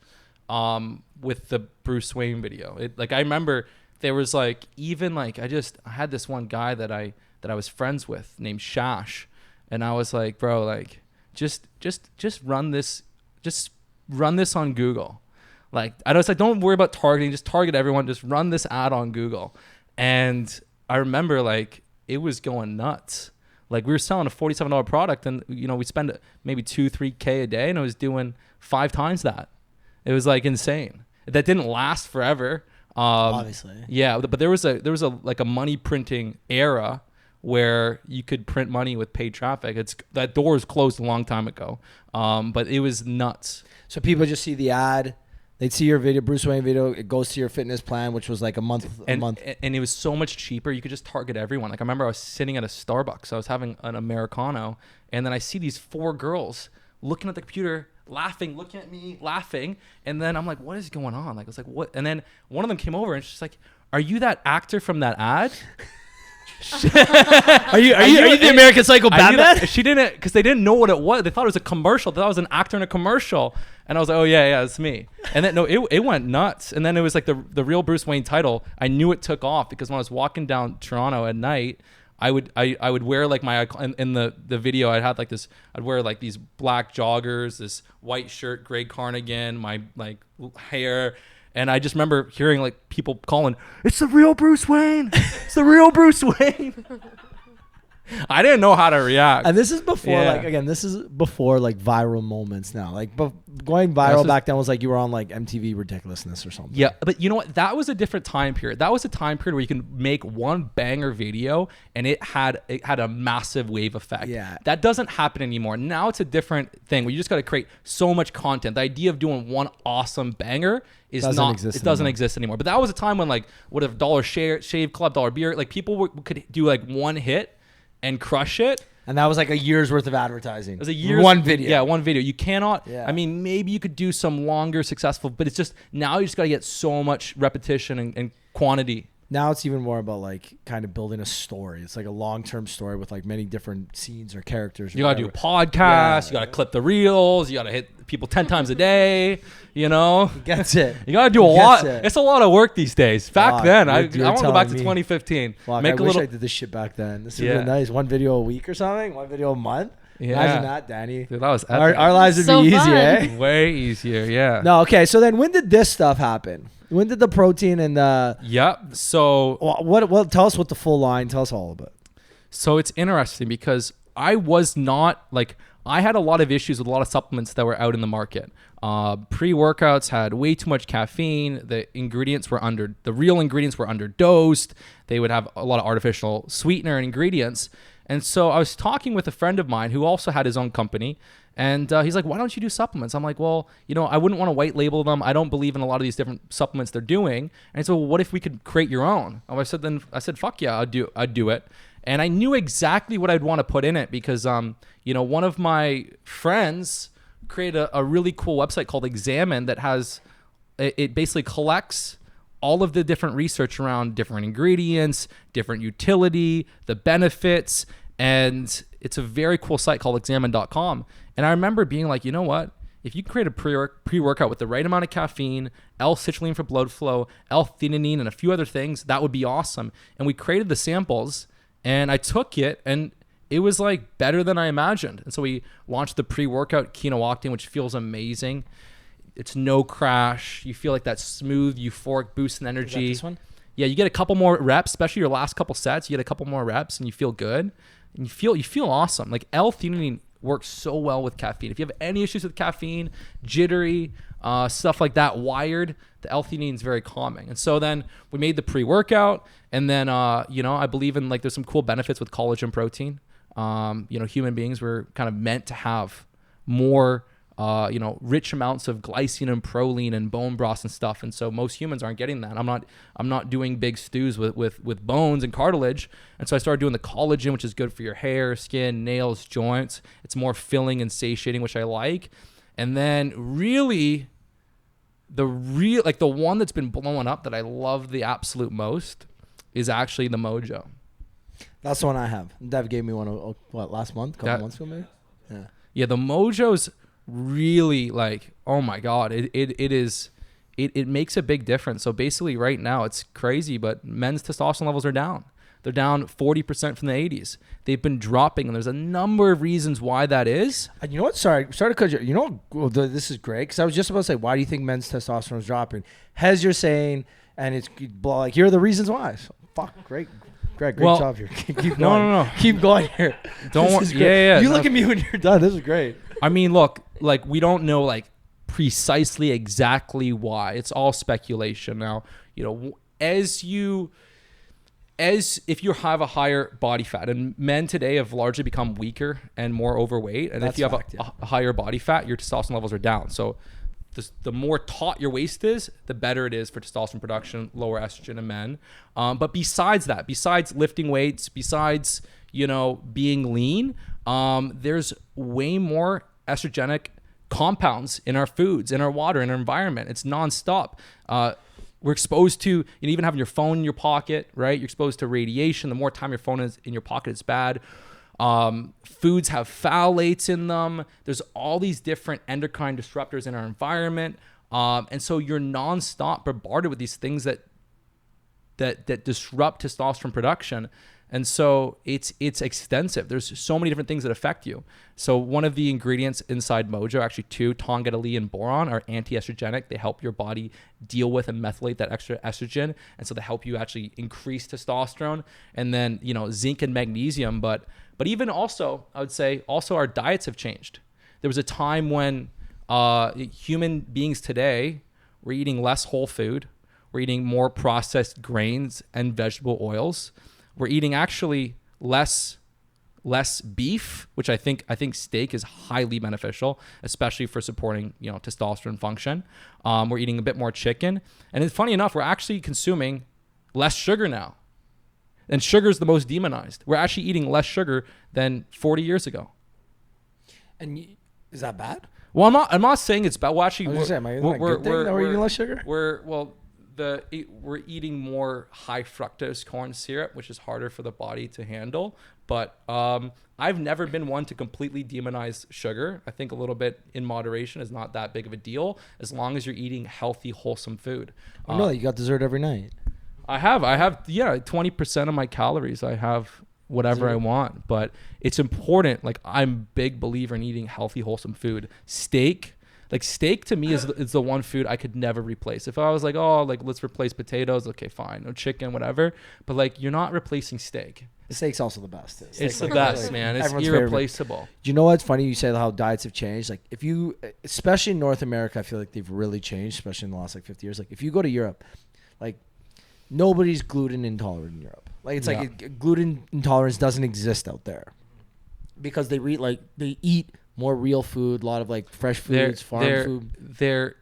with the Bruce Wayne video. I remember there was like even like I had this one guy that I was friends with named Shash, and I was like, bro, like just run this on Google. Like I was like, don't worry about targeting, just target everyone, just run this ad on Google. And I remember like it was going nuts. Like we were selling a $47 product, and we spend maybe $2-3K a day, and I was doing 5 times that. It was like insane. That didn't last forever. Obviously. Yeah, but there was a like a money printing era where you could print money with paid traffic. That door was closed a long time ago. But it was nuts. So people just see the ad, they'd see your video, Bruce Wayne video, it goes to your fitness plan, which was like a month. And it was so much cheaper. You could just target everyone. Like I remember I was sitting at a Starbucks. I was having an Americano, and then I see these 4 girls looking at the computer, laughing, looking at me, laughing. And then I'm like, what is going on? Like, I was like, what? And then one of them came over and she's like, are you that actor from that ad? Are you the American Psycho Batman? She didn't, because they didn't know what it was. They thought it was a commercial. They thought I was an actor in a commercial. And I was like, oh yeah, it's me. And then it went nuts. And then it was like the real Bruce Wayne title. I knew it took off because when I was walking down Toronto at night, I would wear like my in the video. I'd wear like these black joggers, this white shirt, gray cardigan, my like hair. And I just remember hearing like people calling, "It's the real Bruce Wayne! It's the real Bruce Wayne!" I didn't know how to react. And this is before like viral moments now. Like going viral back then was like you were on like MTV Ridiculousness or something. Yeah, but you know what? That was a different time period. That was a time period where you can make one banger video and it had a massive wave effect. Yeah. That doesn't happen anymore. Now it's a different thing where you just got to create so much content. The idea of doing one awesome banger doesn't exist anymore. But that was a time when like whatever Dollar Shave Club, Dollar Beer, like people could do like one hit and crush it. And that was like a year's worth of advertising. It was one video. Yeah, one video. You cannot, I mean, maybe you could do some longer successful, but it's just, now you just got to get so much repetition and quantity. Now it's even more about like kind of building a story. It's like a long-term story with like many different scenes or characters. You got to do podcasts. You got to clip the reels. You got to hit people 10 times a day. You know, gets it. You got to do a lot. It's a lot of work these days. Back then, I want to go back to 2015. I wish I did this shit back then. This would be nice. One video a week or something. One video a month. Yeah. Imagine that, Danny. Dude, that was our lives would be easier, eh? Way easier, yeah. No, okay. So then, when did this stuff happen? When did the protein and the... Yep. So... What? Tell us what the full line... Tell us all about it. So it's interesting because I was not... Like, I had a lot of issues with a lot of supplements that were out in the market. Pre-workouts had way too much caffeine. The real ingredients were underdosed. They would have a lot of artificial sweetener and ingredients. And so I was talking with a friend of mine who also had his own company. And he's like, why don't you do supplements? I'm like, well, I wouldn't want to white label them. I don't believe in a lot of these different supplements they're doing. And so what if we could create your own? I said, fuck yeah, I'd do it. And I knew exactly what I'd want to put in it because, one of my friends created a really cool website called Examine that it basically collects all of the different research around different ingredients, different utility, the benefits. And it's a very cool site called examine.com. And I remember being like, you know what? If you create a pre-workout with the right amount of caffeine, L-citrulline for blood flow, L-theanine, and a few other things, that would be awesome. And we created the samples, and I took it, and it was like better than I imagined. And so we launched the pre-workout Kino Octane, which feels amazing. It's no crash. You feel like that smooth, euphoric boost in energy. Is that this one? Yeah, you get a couple more reps, especially your last couple sets. You get a couple more reps, and you feel good, and you feel awesome. Like L-theanine works so well with caffeine. If you have any issues with caffeine, jittery, stuff like that, wired, the L-theanine is very calming. And so then we made the pre-workout, and then I believe in like there's some cool benefits with collagen protein. Human beings were kind of meant to have more rich amounts of glycine and proline and bone broths and stuff. And so most humans aren't getting that. I'm not doing big stews with bones and cartilage. And so I started doing the collagen, which is good for your hair, skin, nails, joints. It's more filling and satiating, which I like. And then really the one that's been blowing up that I love the absolute most is actually the Mojo. That's the one I have. Dev gave me one, last month? A couple months ago maybe? Yeah. Yeah, the Mojo's really like, oh my God, it makes a big difference. So basically right now it's crazy, but men's testosterone levels are down. They're down 40% from the 80s. They've been dropping, and there's a number of reasons why that is. You know what? Sorry to cut you. You know, this is great because I was just about to say, why do you think men's testosterone is dropping? As you're saying, and it's like, here are the reasons why. So, fuck, great. Great job here. Keep going. No. Keep going here. Don't worry. Yeah. You look at me when you're done. This is great. I mean, look, like we don't know like precisely exactly why. It's all speculation. Now, if you have a higher body fat, and men today have largely become weaker and more overweight, and if you have a higher body fat, your testosterone levels are down. So the more taut your waist is, the better it is for testosterone production, lower estrogen in men. But besides that, besides lifting weights, besides being lean, there's way more estrogenic compounds in our foods, in our water, in our environment. It's nonstop. We're exposed to, even having your phone in your pocket, right? You're exposed to radiation. The more time your phone is in your pocket, it's bad. Foods have phthalates in them. There's all these different endocrine disruptors in our environment. And so you're nonstop bombarded with these things that disrupt testosterone production. And so it's extensive. There's so many different things that affect you. So one of the ingredients inside Mojo, actually two, tongadali and boron, are anti-estrogenic. They help your body deal with and methylate that extra estrogen. And so they help you actually increase testosterone. And then, zinc and magnesium. But even also, I would say also our diets have changed. There was a time when human beings today were eating less whole food. We're eating more processed grains and vegetable oils. We're eating actually less beef, which I think steak is highly beneficial, especially for supporting testosterone function. We're eating a bit more chicken, and it's funny enough, we're actually consuming less sugar now, and sugar is the most demonized. We're actually eating less sugar than 40 years ago. And is that bad? Well, I'm not saying it's bad. Well, actually, we're eating less sugar. We're eating more high fructose corn syrup, which is harder for the body to handle. But I've never been one to completely demonize sugar. I think a little bit in moderation is not that big of a deal, as long as you're eating healthy, wholesome food. I know that you got dessert every night. I have 20% of my calories. I have whatever I want, but it's important. Like, I'm a big believer in eating healthy, wholesome food. Steak to me is the one food I could never replace. If I was like, let's replace potatoes, okay, fine, no chicken, whatever. But like, you're not replacing steak. Steak's also the best. It's the best, man. It's irreplaceable. Favorite. Do you know what's funny? You say how diets have changed. Like, if you, especially in North America, I feel like they've really changed, especially in the last 50 years. Like, if you go to Europe, like, nobody's gluten intolerant in Europe. Like, it's like gluten intolerance doesn't exist out there because they eat more real food, a lot of like fresh foods, farm food. There's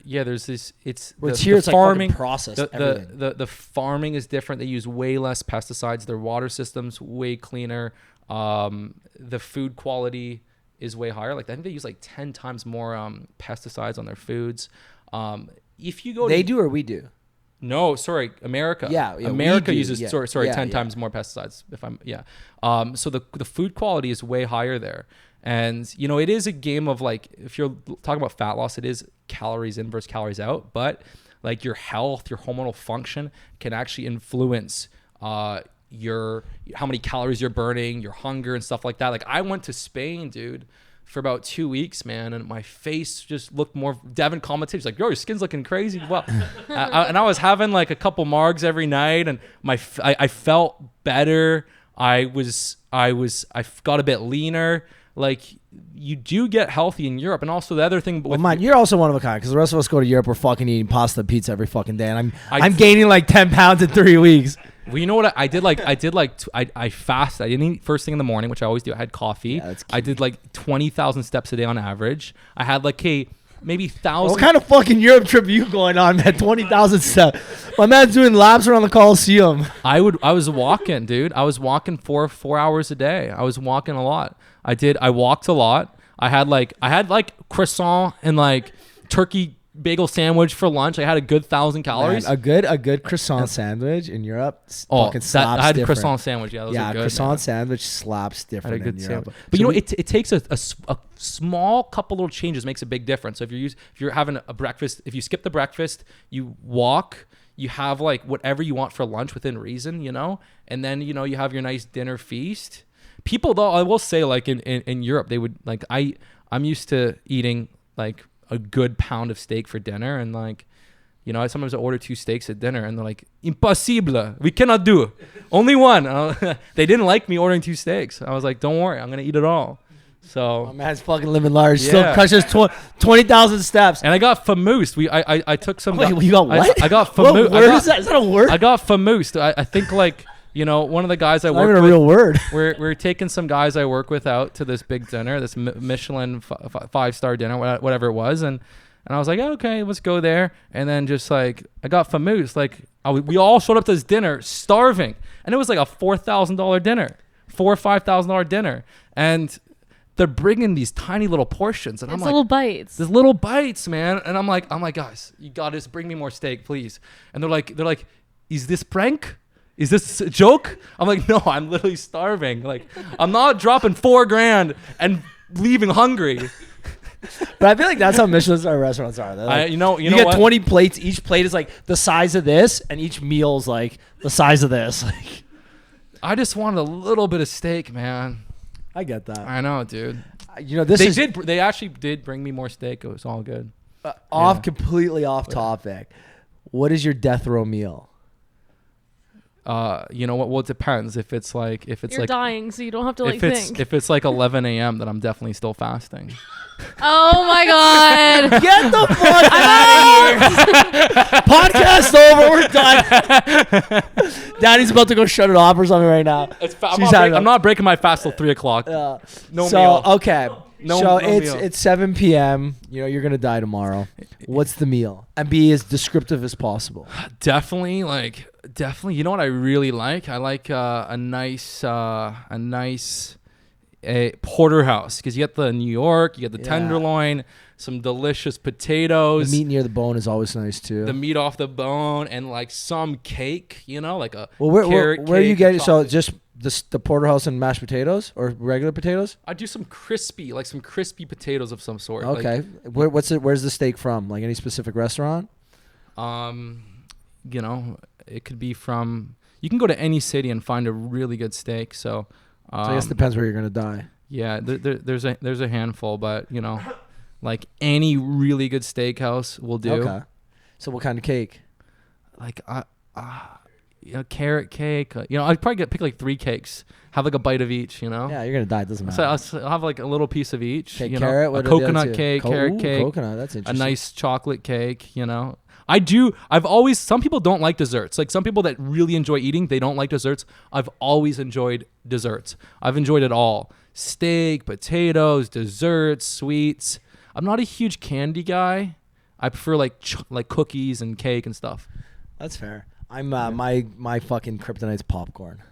this. It's here. It's farming, like processed. The farming is different. They use way less pesticides. Their water system's way cleaner. The food quality is way higher. Like, I think they use like 10 times more pesticides on their foods. If you go, they do or we do. No, sorry, America. Yeah, America uses 10 times more pesticides. So the food quality is way higher there. And, it is a game of like, if you're talking about fat loss, it is calories in versus calories out. But like, your health, your hormonal function can actually influence how many calories you're burning, your hunger and stuff like that. Like, I went to Spain, dude, for about 2 weeks, man, and my face just looked more. Devin commented, he's like, "Yo, your skin's looking crazy." Well, and I was having like a couple margs every night, and I felt better. I got a bit leaner. Like, you do get healthy in Europe, and also the other thing. Well, man, you're also one of a kind, because the rest of us go to Europe, we're fucking eating pasta and pizza every fucking day, and I'm gaining like 10 pounds in 3 weeks. Well, you know what I did? I fasted. I didn't eat first thing in the morning, which I always do. I had coffee. Yeah, I did like 20,000 steps a day on average. I had like maybe 1,000. What kind of fucking Europe trip are you going on, man? 20,000 steps. My man's doing laps around the Coliseum. I was walking, dude. I was walking 4 hours a day. I was walking a lot. I walked a lot. I had like croissant and like turkey bagel sandwich for lunch. I had a good 1,000 calories. Man, a good croissant sandwich in Europe fucking slaps I had different. A croissant sandwich. Yeah, those are good, croissant man. Sandwich slaps different in Europe. Sandwich. But so it takes a small couple little changes makes a big difference. So if you're having a breakfast, if you skip the breakfast, you walk, you have like whatever you want for lunch within reason, and then you have your nice dinner feast. People, though, I will say, like in Europe, they would like I'm used to eating like a good pound of steak for dinner, and like I sometimes order 2 steaks at dinner, and they're like, impossible, we cannot do only one. They didn't like me ordering 2 steaks. I was like, don't worry, I'm gonna eat it all. So my man's fucking living large. Yeah. Still crushes 20,000 steps. And I got famoosed. I took some. Wait, you got what? I got famoosed. What word is that? Is that a word? I got famoosed. I think like. One of the guys I work with. Not even a real word. We're taking some guys I work with out to this big dinner, this Michelin 5-star dinner, whatever it was, and I was like, okay, let's go there. And then just like I got famoosed. Like we all showed up to this dinner starving, and it was like a $4,000 dinner, $4,000 or $5,000 dinner, and they're bringing these tiny little portions, and I'm like, little bites. There's little bites, man, and I'm like, guys, you gotta just bring me more steak, please. And they're like, is this prank? Is this a joke? I'm like, no, I'm literally starving. Like, I'm not dropping $4,000 and leaving hungry. But I feel like that's how Michelin-star restaurants are. Like, you get what? 20 plates. Each plate is like the size of this, and each meal's like the size of this. Like, I just wanted a little bit of steak, man. I get that. I know, dude. They actually did bring me more steak. It was all good. Completely off topic. What is your death row meal? You know what? Well, it depends. If it's you're dying, so you don't have to think. If it's like 11 a.m., then I'm definitely still fasting. Oh my god! Get the fuck out of here! Podcast over. We're done. Daddy's about to go shut it off or something right now. I'm not breaking my fast till 3:00. No meal. Okay. It's 7 p.m. You're gonna die tomorrow. What's the meal? And be as descriptive as possible. Definitely. You know what I really like? I like a nice porterhouse, because you get the New York, you get the tenderloin, some delicious potatoes. The meat near the bone is always nice too. The meat off the bone, and like some cake. Like a where are you getting? So just the porterhouse and mashed potatoes, or regular potatoes? I do some crispy potatoes of some sort. Okay. Where's the steak from? Like any specific restaurant? It could be from. You can go to any city and find a really good steak. So I guess it depends where you're gonna die. Yeah, there's a handful, but like any really good steakhouse will do. Okay. So what kind of cake? Like carrot cake. I'd probably pick like 3 cakes. Have like a bite of each. Yeah, you're gonna die. It doesn't matter. So I'll have like a little piece of each. Carrot. A coconut cake, carrot cake. Coconut. That's interesting. A nice chocolate cake. Some people don't like desserts. Like some people that really enjoy eating, they don't like desserts. I've always enjoyed desserts. I've enjoyed it all. Steak, potatoes, desserts, sweets. I'm not a huge candy guy. I prefer like cookies and cake and stuff. That's fair. I'm my fucking kryptonite's popcorn.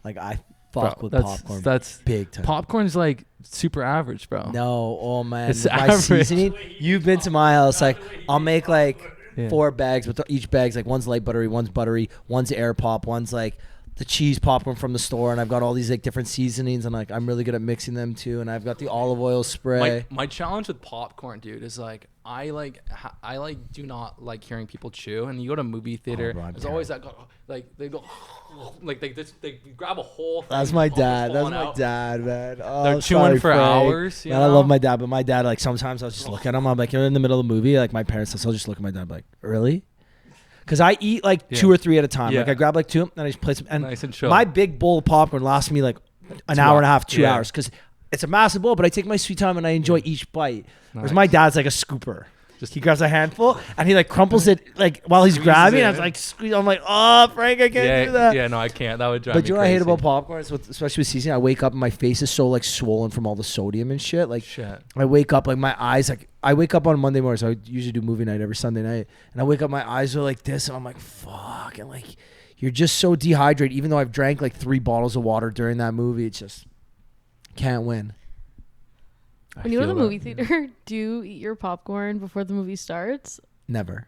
Like I fuck with popcorn. That's big time. Popcorn's like super average, bro. No, oh man, it's my average. Seasoning. You've been to my house. Like I'll make like 4 bags, but each bag's like one's light buttery, one's buttery, one's air pop, one's like the cheese popcorn from the store, and I've got all these like different seasonings, and like I'm really good at mixing them too. And I've got the olive oil spray. My challenge with popcorn, dude, is like I do not like hearing people chew. And you go to a movie theater, there's always that they go like they grab a whole thing. That's my dad. That's my dad, man. Oh, they're chewing for Frank. hours. Man, I love my dad, but my dad, like, sometimes I'll just look at him. I'm like, you're in the middle of the movie. Like, my parents, I'll just look at my dad, like, really? Because I eat like 2 or 3 at a time. Like, I grab like 2 and I just play some. And nice and chill. My big bowl of popcorn lasts me like an hour and a half, 2 hours. Because it's a massive bowl, but I take my sweet time and I enjoy each bite. Whereas my dad's like a scooper. He grabs a handful and he like crumples it like while he's grabbing. I was like, squeeze. I'm like, oh, Frank, I can't do that. Yeah, no, I can't. That would drive me crazy. But you know what I hate about popcorn, especially with seasoning? I wake up and my face is so like swollen from all the sodium and shit. Like, I wake up like my eyes, like I wake up on Monday morning, so I usually do movie night every Sunday night, and I wake up, my eyes are like this, and I'm like, fuck, and like you're just so dehydrated. Even though I've drank like 3 bottles of water during that movie, it's just can't win. When you go to the movie theater, do you eat your popcorn before the movie starts? Never.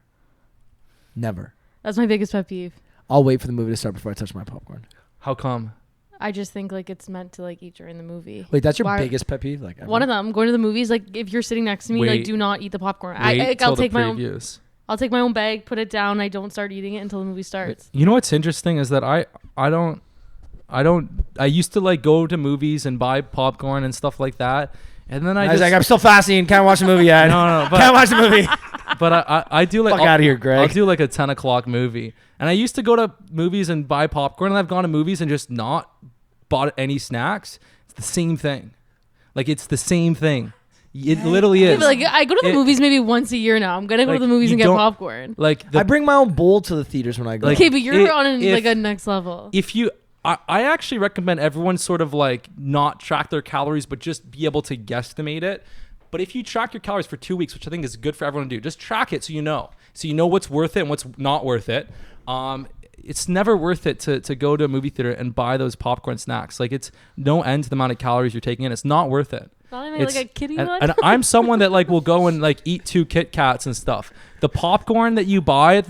That's my biggest pet peeve. I'll wait for the movie to start before I touch my popcorn. How come? I just think like it's meant to like eat during the movie. Wait, that's your biggest pet peeve? Like, one of them, going to the movies, like if you're sitting next to me, like do not eat the popcorn. I'll take my own. I'll take my own bag, put it down. I don't start eating it until the movie starts. You know what's interesting is that I used to like go to movies and buy popcorn and stuff like that. And then I was like, I'm still fasting. Can't watch the movie yet. No. But, can't watch the movie. But I do like. Fuck out of here, Greg. I'll do like a 10 o'clock movie. And I used to go to movies and buy popcorn. And I've gone to movies and just not bought any snacks. It's the same thing. Like, it's the same thing. It literally is. Yeah, but like, I go to the movies maybe once a year now. I'm going to go to the movies and get popcorn. Like I bring my own bowl to the theaters when I go. Okay, but you're on like a next level. If you... I actually recommend everyone sort of like not track their calories, but just be able to guesstimate it. But if you track your calories for 2 weeks, which I think is good for everyone to do, just track it so you know. So you know what's worth it and what's not worth it. It's never worth it to go to a movie theater and buy those popcorn snacks. Like, it's no end to the amount of calories you're taking in. It's not worth it. Not even like a kitty one? And I'm someone that like will go and like eat 2 Kit Kats and stuff. The popcorn that you buy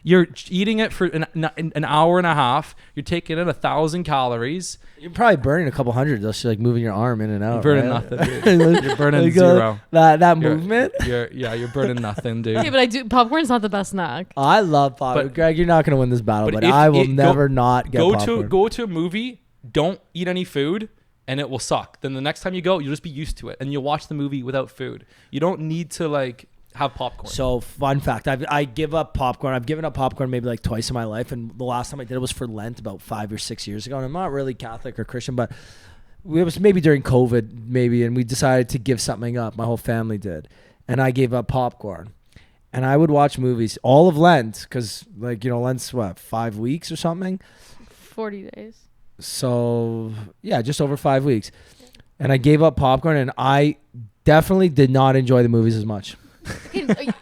you're eating it for an hour and a half. You're taking in 1,000 calories. You're probably burning a couple hundred just like moving your arm in and out. You're burning nothing, dude. You're burning zero. That movement? You're burning nothing, dude. Okay, but popcorn's not the best snack. I love popcorn. But Greg, you're not going to win this battle, but I will never not get popcorn. Go to a movie, don't eat any food, and it will suck. Then the next time you go, you'll just be used to it, and you'll watch the movie without food. You don't need to like have popcorn. So fun fact, I give up popcorn. I've given up popcorn maybe like twice in my life, and the last time I did it was for Lent about 5 or 6 years ago. And I'm not really Catholic or Christian, but it was maybe during COVID, and we decided to give something up. My whole family did, and I gave up popcorn. And I would watch movies all of Lent because, like, Lent's what, 5 weeks or something? 40 days. So yeah, just over 5 weeks. And I gave up popcorn, and I definitely did not enjoy the movies as much.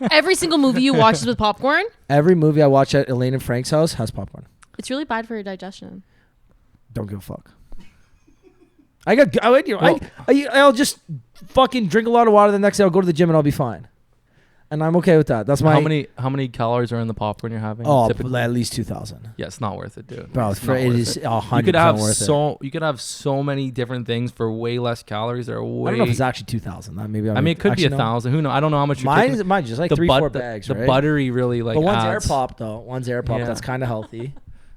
Every single movie you watch is with popcorn? Every movie I watch at Elaine and Frank's house has popcorn. It's really bad for your digestion. Don't give a fuck. I'll just fucking drink a lot of water. The next day I'll go to the gym and I'll be fine. And I'm okay with that. That's my... How many calories are in the popcorn you're having? Oh, at least 2,000. Yeah, it's not worth it, dude. Bro, it is 100% worth it. You could have so many different things for way less calories. I don't know if it's actually 2,000. Maybe it could be 1,000. Who knows? I don't know how much. Mine's just like 3-4 bags. Right? The buttery really like. But one's adds. air pop though. One's air pop. Yeah. That's kind of healthy.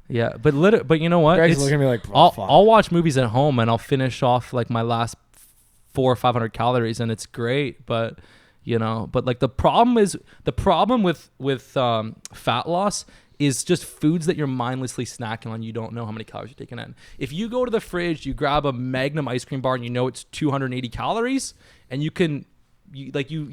Yeah, but you know what? Greg's looking at me like, I'll watch movies at home and I'll finish off like my last 400 or 500 calories and it's great, but. But like the problem with fat loss is just foods that you're mindlessly snacking on. You don't know how many calories you're taking in. If you go to the fridge, you grab a Magnum ice cream bar and you know it's 280 calories and you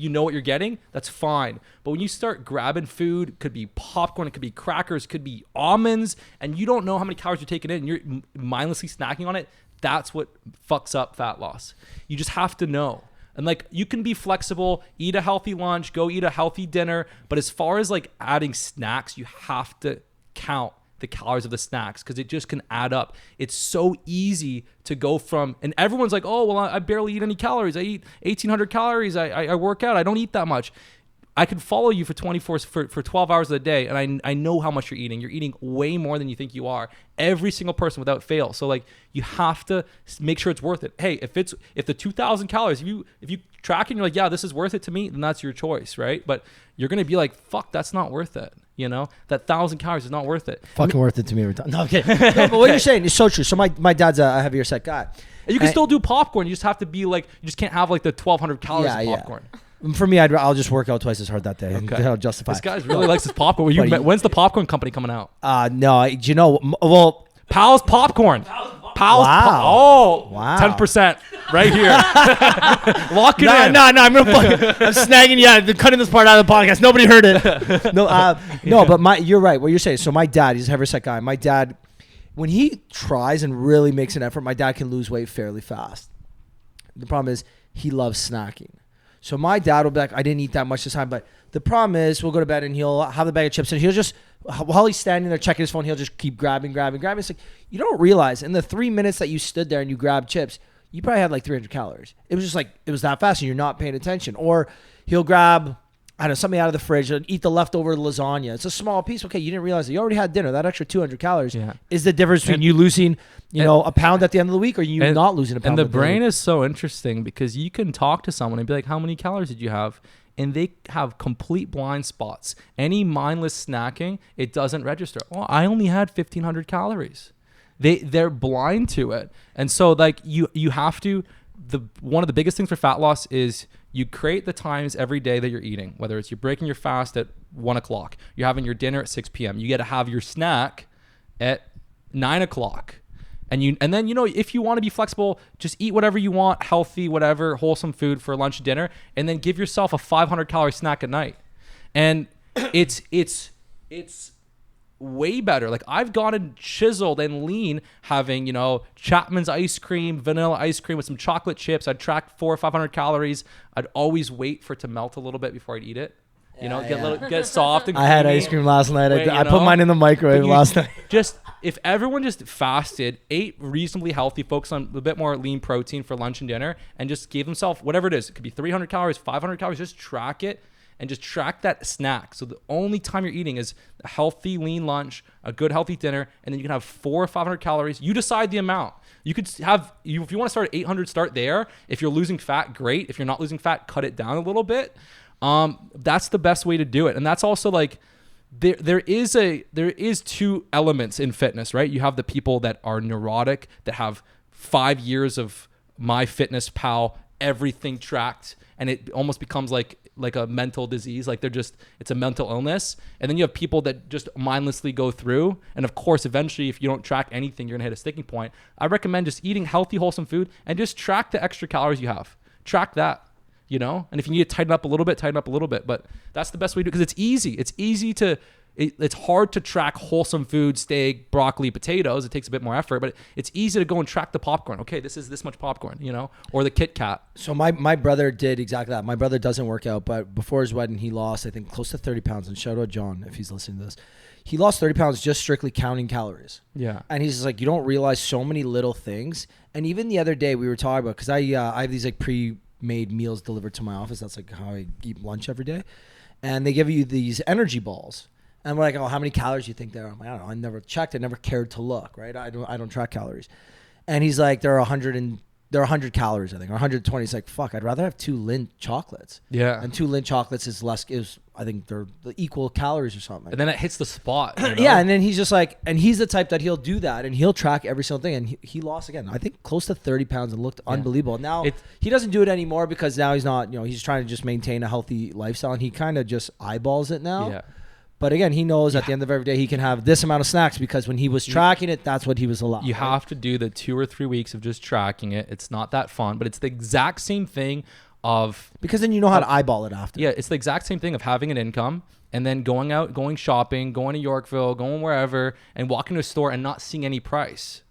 know what you're getting, that's fine. But when you start grabbing food, it could be popcorn, it could be crackers, it could be almonds, and you don't know how many calories you're taking in and you're mindlessly snacking on it, that's what fucks up fat loss. You just have to know. And like you can be flexible, eat a healthy lunch, go eat a healthy dinner. But as far as like adding snacks, you have to count the calories of the snacks because it just can add up. It's so easy to go from, and everyone's like, oh, well, I barely eat any calories. I eat 1,800 calories. I work out. I don't eat that much. I could follow you for 12 hours of the day, and I know how much you're eating. You're eating way more than you think you are. Every single person without fail. So like you have to make sure it's worth it. Hey, if the 2,000 calories, if you track it and you're like, yeah, this is worth it to me, then that's your choice, right? But you're gonna be like, fuck, that's not worth it. You know, that 1,000 calories is not worth it. Fucking worth it to me every time. No, okay. No, but what you're saying is so true. So my dad's a heavier set guy. And you can still do popcorn. You just have to be like, you just can't have like the 1,200 calories of popcorn. Yeah. For me, I'll just work out twice as hard that day. Okay. I'll justify. This guy really likes his popcorn. When's the popcorn company coming out? No, you know, well, Pal's Popcorn. Pal's wow. Wow. 10% right here. Lock it in. No, I'm snagging you. I'm cutting this part out of the podcast. Nobody heard it. No, but you're right. What you're saying. So my dad, he's a heavy set guy. My dad, when he tries and really makes an effort, my dad can lose weight fairly fast. The problem is he loves snacking. So my dad will be like, I didn't eat that much this time, but the problem is we'll go to bed and he'll have a bag of chips and he'll just, while he's standing there checking his phone, he'll just keep grabbing. It's like, you don't realize in the 3 minutes that you stood there and you grabbed chips, you probably had like 300 calories. It was just like, it was that fast and you're not paying attention. Or he'll grab, I don't know, something out of the fridge and eat the leftover lasagna. It's a small piece. Okay, you didn't realize that you already had dinner. That extra 200 calories is the difference between you losing, a pound at the end of the week or you not losing a pound. And the brain is so interesting because you can talk to someone and be like, how many calories did you have? And they have complete blind spots. Any mindless snacking, it doesn't register. Oh, I only had 1,500 calories. They're blind to it. And so like you have to, one of the biggest things for fat loss is you create the times every day that you're eating, whether it's you're breaking your fast at 1 o'clock, you're having your dinner at 6 p.m. You get to have your snack at 9 o'clock. And then, if you want to be flexible, just eat whatever you want, healthy, whatever, wholesome food for lunch and dinner, and then give yourself a 500 calorie snack at night. And it's way better. Like I've gotten chiseled and lean having, Chapman's ice cream, vanilla ice cream with some chocolate chips. I'd track 400 or 500 calories. I'd always wait for it to melt a little bit before I'd eat it. Get soft and creamy. I had ice cream last night. I put mine in the microwave last night. If everyone just fasted, ate reasonably healthy, focused on a bit more lean protein for lunch and dinner, and just gave themselves whatever it is, it could be 300 calories, 500 calories, just track it and just track that snack. So the only time you're eating is a healthy, lean lunch, a good, healthy dinner, and then you can have 400 or 500 calories. You decide the amount. You could have, if you want to start at 800, start there. If you're losing fat, great. If you're not losing fat, cut it down a little bit. That's the best way to do it. And that's also like, there is two elements in fitness, right? You have the people that are neurotic, that have 5 years of MyFitnessPal, everything tracked, and it almost becomes like a mental disease. Like it's a mental illness. And then you have people that just mindlessly go through. And of course, eventually, if you don't track anything, you're gonna hit a sticking point. I recommend just eating healthy, wholesome food and just track the extra calories you have. Track that. And if you need to tighten up a little bit, but that's the best way to do it because it's easy. It's hard to track wholesome food, steak, broccoli, potatoes. It takes a bit more effort, but it's easy to go and track the popcorn. Okay, this is this much popcorn, or the Kit Kat. So my brother did exactly that. My brother doesn't work out, but before his wedding, he lost, I think, close to 30 pounds. And shout out John if he's listening to this. He lost 30 pounds just strictly counting calories. Yeah. And he's just like, you don't realize so many little things. And even the other day we were talking about, because I have these like pre-made meals delivered to my office. That's like how I eat lunch every day. And they give you these energy balls. And we're like, oh, how many calories do you think there are? I'm like, I don't know. I never checked. I never cared to look, right? I don't track calories. And he's like, there are 100 calories, I think, or 120. He's like, fuck, I'd rather have 2 Lindt chocolates. Yeah. And 2 Lindt chocolates I think they're the equal calories or something. And then it hits the spot. Yeah. And then he's just like, and he's the type that he'll do that and he'll track every single thing. And he lost again, I think close to 30 pounds and looked unbelievable. Now he doesn't do it anymore because now he's not, he's trying to just maintain a healthy lifestyle and he kind of just eyeballs it now. Yeah. But again, he knows at the end of every day he can have this amount of snacks because when he was tracking it, that's what he was allowed. You have to do the 2 or 3 weeks of just tracking it. It's not that fun, but it's the exact same thing because then you know how to eyeball it after. Yeah, it's the exact same thing of having an income and then going out, going shopping, going to Yorkville, going wherever, and walking to a store and not seeing any price.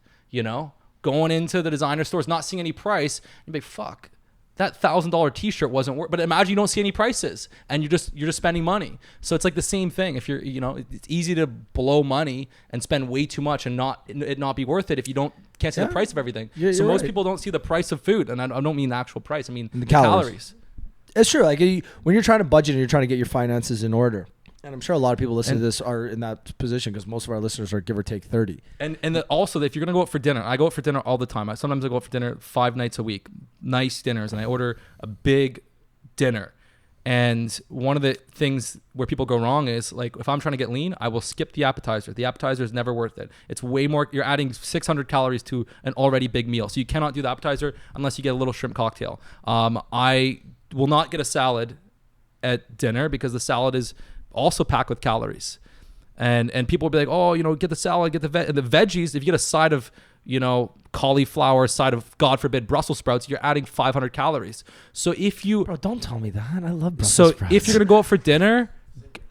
Going into the designer stores, not seeing any price, you'd be like, fuck. That $1,000 t-shirt wasn't worth, but imagine you don't see any prices and you're just spending money. So it's like the same thing. If you're, it's easy to blow money and spend way too much and it not be worth it if you can't see the price of everything. So most people don't see the price of food. And I don't mean the actual price. I mean the calories. It's true. Like when you're trying to budget and you're trying to get your finances in order. And I'm sure a lot of people listening to this are in that position because most of our listeners are give or take 30. And also, if you're going to go out for dinner, I go out for dinner all the time. Sometimes I go out for dinner 5 nights a week, nice dinners, and I order a big dinner. And one of the things where people go wrong is, like, if I'm trying to get lean, I will skip the appetizer. The appetizer is never worth it. It's way more. You're adding 600 calories to an already big meal. So you cannot do the appetizer unless you get a little shrimp cocktail. I will not get a salad at dinner because the salad is also packed with calories, and people will be like, oh, get the salad, get the veggies. If you get a side of cauliflower, side of, God forbid, Brussels sprouts, you're adding 500 calories. So if you don't tell me that. I love Brussels sprouts. So if you're gonna go out for dinner,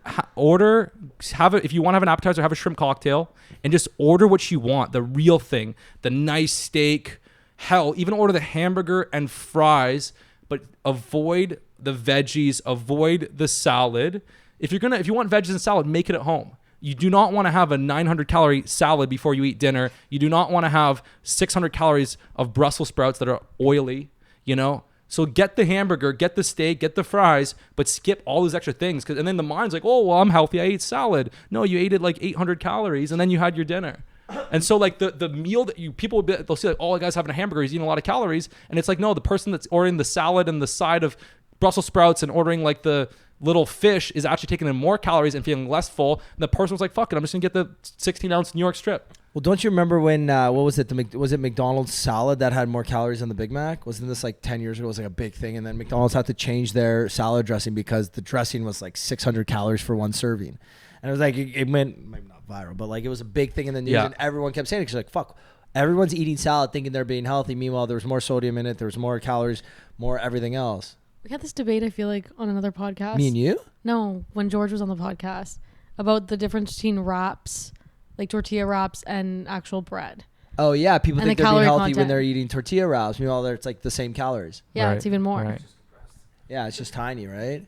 if you want to have an appetizer, have a shrimp cocktail, and just order what you want, the real thing, the nice steak. Hell, even order the hamburger and fries, but avoid the veggies, avoid the salad. If you want veggies and salad, make it at home. You do not want to have a 900 calorie salad before you eat dinner. You do not want to have 600 calories of Brussels sprouts that are oily, So get the hamburger, get the steak, get the fries, but skip all those extra things. And then the mind's like, oh, well, I'm healthy. I ate salad. No, you ate it like 800 calories and then you had your dinner. And so like the meal that people they'll see like, oh, the guy's having a hamburger. He's eating a lot of calories. And it's like, no, the person that's ordering the salad and the side of Brussels sprouts and ordering like the little fish is actually taking in more calories and feeling less full. And the person was like, fuck it, I'm just gonna get the 16-ounce New York strip. Well, don't you remember when, what was it? Was it McDonald's salad that had more calories than the Big Mac? Wasn't this like 10 years ago? It was like a big thing. And then McDonald's had to change their salad dressing because the dressing was like 600 calories for one serving. And it was like, it went, maybe not viral, but like it was a big thing in the news and everyone kept saying it. Cause like, fuck, everyone's eating salad thinking they're being healthy. Meanwhile, there was more sodium in it. There was more calories, more everything else. We had this debate, I feel like, on another podcast. Me and you? No, when George was on the podcast, about the difference between wraps, like tortilla wraps, and actual bread. Oh, yeah. People think they're being healthy content when they're eating tortilla wraps. Meanwhile, it's like the same calories. Yeah, it's even more. Right. Yeah, it's just tiny, right?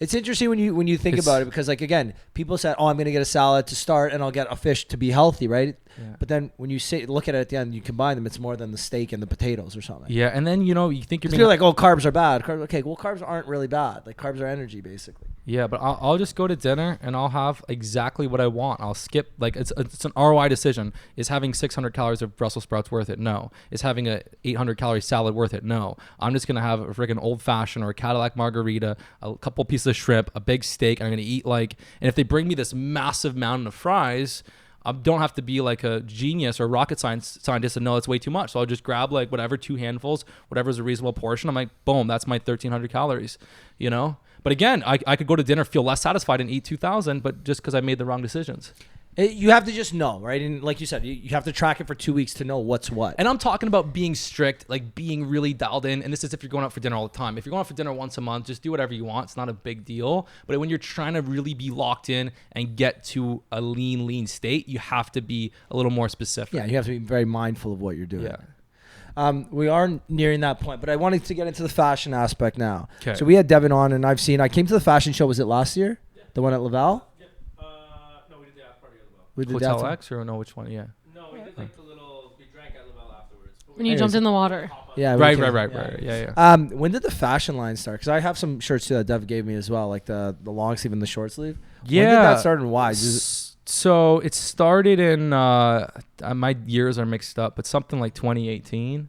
It's interesting when you think about it because, like, again, people said, oh, I'm going to get a salad to start and I'll get a fish to be healthy, right? Yeah. But then when you look at it at the end, you combine them, it's more than the steak and the potatoes or something. Yeah, and then, you think you're like, oh, carbs are bad. Okay, well, carbs aren't really bad. Like, carbs are energy, basically. Yeah, but I'll just go to dinner and I'll have exactly what I want. I'll skip, like, it's an ROI decision. Is having 600 calories of Brussels sprouts worth it? No. Is having a 800 calorie salad worth it? No. I'm just going to have a freaking old fashioned or a Cadillac margarita, a couple pieces of shrimp, a big steak. I'm going to eat and if they bring me this massive mountain of fries, I don't have to be like a genius or rocket scientist and know it's way too much. So I'll just grab like whatever, 2 handfuls, whatever's a reasonable portion. I'm like, boom, that's my 1,300 calories, But again, I could go to dinner, feel less satisfied and eat 2,000, but just because I made the wrong decisions. You have to just know, right? And like you said, you have to track it for 2 weeks to know what's what. And I'm talking about being strict, like being really dialed in. And this is if you're going out for dinner all the time. If you're going out for dinner once a month, just do whatever you want. It's not a big deal. But when you're trying to really be locked in and get to a lean state, you have to be a little more specific. Yeah, you have to be very mindful of what you're doing. Yeah. We are nearing that point, but I wanted to get into the fashion aspect now. Okay. So we had Devin on, and I came to the fashion show. Was it last year? Yeah. The one at Laval? We did Hotel X or no? Which one? Yeah. No, we did like the little. We drank at Laval afterwards. When you jumped in the water. Yeah. Right. Yeah. When did the fashion line start? Because I have some shirts too that Dev gave me as well, like the long sleeve and the short sleeve. Yeah. When did that start and why? So it started in my years are mixed up, but something like 2018,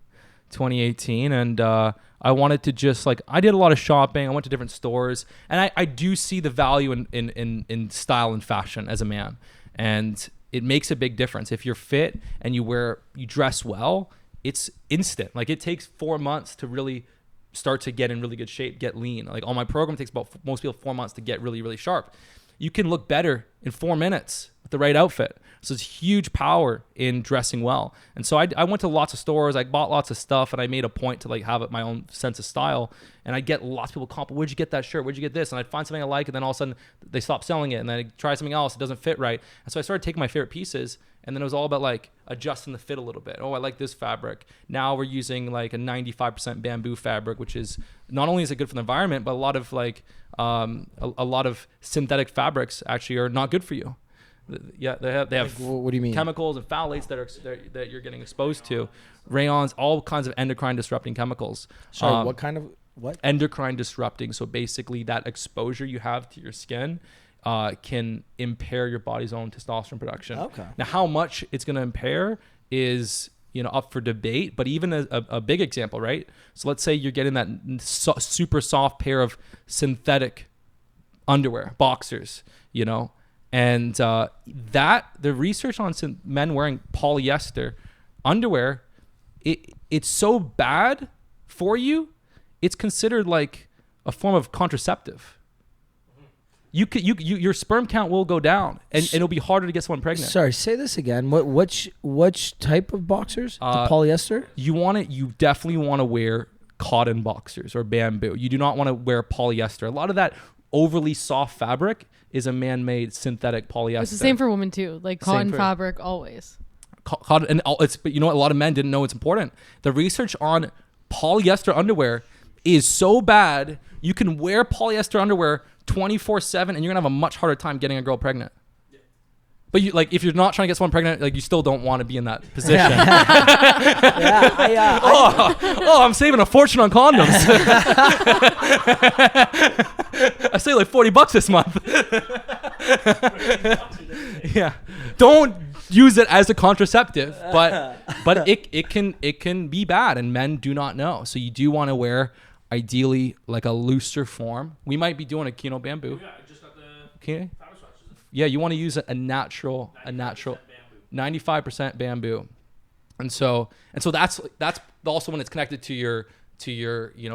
and I wanted to just I did a lot of shopping. I went to different stores, and I do see the value in style and fashion as a man. And it makes a big difference. If you're fit and you dress well, it's instant. Like it takes 4 months to really start to get in really good shape, get lean. Like on my program, it takes most people 4 months to get really, really sharp. You can look better in 4 minutes with the right outfit. So it's huge power in dressing well. And so I went to lots of stores, I bought lots of stuff, and I made a point to have my own sense of style. And I get lots of people compliment, where'd you get that shirt? Where'd you get this? And I'd find something I like, and then all of a sudden they stop selling it, and then I try something else, it doesn't fit right. And so I started taking my favorite pieces, and then it was all about adjusting the fit a little bit. Oh, I like this fabric. Now we're using a 95% bamboo fabric, which is not only is it good for the environment, but a lot of a lot of synthetic fabrics actually are not good for you. Yeah, they have what do you mean? Chemicals and phthalates that you're getting exposed to, rayons, all kinds of endocrine disrupting chemicals. Sorry, what What? Endocrine disrupting. So basically that exposure you have to your skin can impair your body's own testosterone production. Okay. Now, how much it's going to impair is, up for debate, but even a big example, right? So let's say you're getting that super soft pair of synthetic underwear, boxers, and the research on men wearing polyester underwear, it's so bad for you, it's considered like a form of contraceptive. Your sperm count will go down, and it'll be harder to get someone pregnant. Sorry, say this again. Which type of boxers? The polyester? You definitely want to wear cotton boxers or bamboo. You do not want to wear polyester. A lot of that overly soft fabric is a man-made synthetic polyester. It's the same for women too. Like cotton fabric always. Cotton, and but a lot of men didn't know it's important. The research on polyester underwear is so bad. You can wear polyester underwear 24/7, and you're gonna have a much harder time getting a girl pregnant. Yeah. But if you're not trying to get someone pregnant, you still don't want to be in that position. I'm saving a fortune on condoms. I save like $40 this month. Yeah, don't use it as a contraceptive, but it can be bad, and men do not know. So you do want to wear, ideally, like a looser form. We might be doing a Kino bamboo. Yeah, I just got the Okay. Yeah, you want to use a natural 95% bamboo. And so that's also when it's connected to your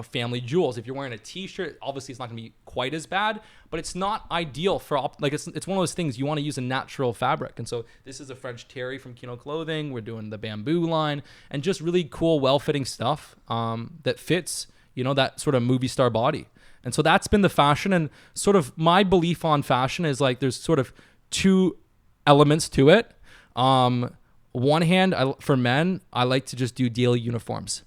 family jewels. If you're wearing a t-shirt, obviously it's not going to be quite as bad, but it's not ideal for it's one of those things you want to use a natural fabric. And so this is a French terry from Kino clothing. We're doing the bamboo line and just really cool, well-fitting stuff that fits that sort of movie star body. And so that's been the fashion. And sort of my belief on fashion is there's sort of two elements to it. One hand, for men, I like to just do daily uniforms.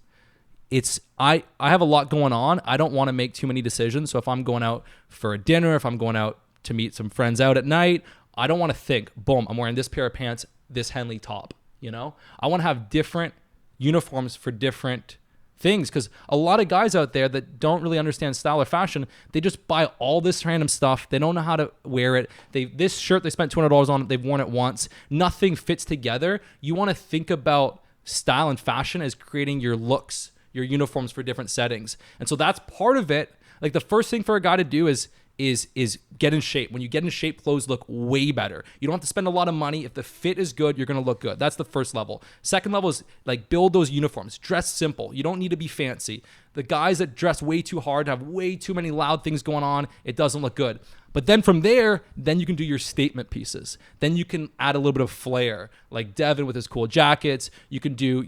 I have a lot going on. I don't want to make too many decisions. So if I'm going out for a dinner, if I'm going out to meet some friends out at night, I don't want to think, boom, I'm wearing this pair of pants, this Henley top. I want to have different uniforms for different things, because a lot of guys out there that don't really understand style or fashion, they just buy all this random stuff. They don't know how to wear it. This shirt they spent $200 on, they've worn it once. Nothing fits together. You want to think about style and fashion as creating your looks, your uniforms for different settings. And so that's part of it. The first thing for a guy to do is get in shape. When you get in shape, clothes look way better. You don't have to spend a lot of money. If the fit is good, you're going to look good. That's the first level. Second level is build those uniforms. Dress simple. You don't need to be fancy. The guys that dress way too hard, have way too many loud things going on, it doesn't look good. But then from there, then you can do your statement pieces. Then you can add a little bit of flair, like Devin with his cool jackets. You can do,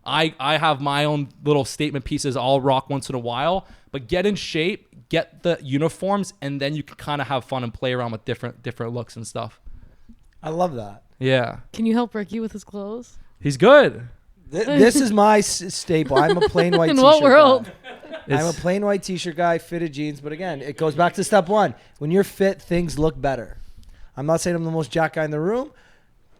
I have my own little statement pieces I'll rock once in a while, but get in shape, get the uniforms, and then you can kind of have fun and play around with different looks and stuff. I love that. Yeah. Can you help Ricky with his clothes? He's good. This is my staple. I'm a plain white In t-shirt what world? guy. I'm a plain white t-shirt guy, fitted jeans. But again, it goes back to step one. When you're fit, things look better. I'm not saying I'm the most jacked guy in the room,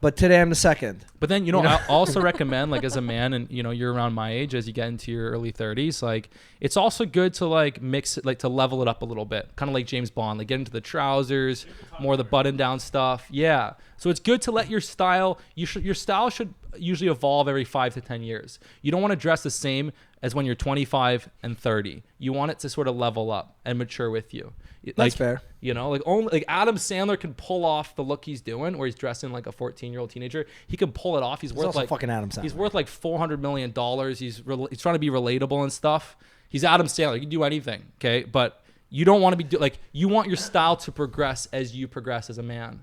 but today I'm the second. But then, I also recommend, as a man, and, you're around my age, as you get into your early 30s, it's also good to, mix it, to level it up a little bit. Kind of like James Bond, get into the trousers, more of the button-down stuff. Yeah. So it's good to let your style, your style should usually evolve every 5 to 10 years. You don't want to dress the same as when you're 25 and 30. You want it to sort of level up and mature with you. That's fair. Only Adam Sandler can pull off the look he's doing, where he's dressing like a 14-year-old teenager. He can pull it off. He's worth fucking Adam Sandler. He's worth $400 million. He's trying to be relatable and stuff. He's Adam Sandler. He can do anything. Okay, but you don't want to be you want your style to progress as you progress as a man.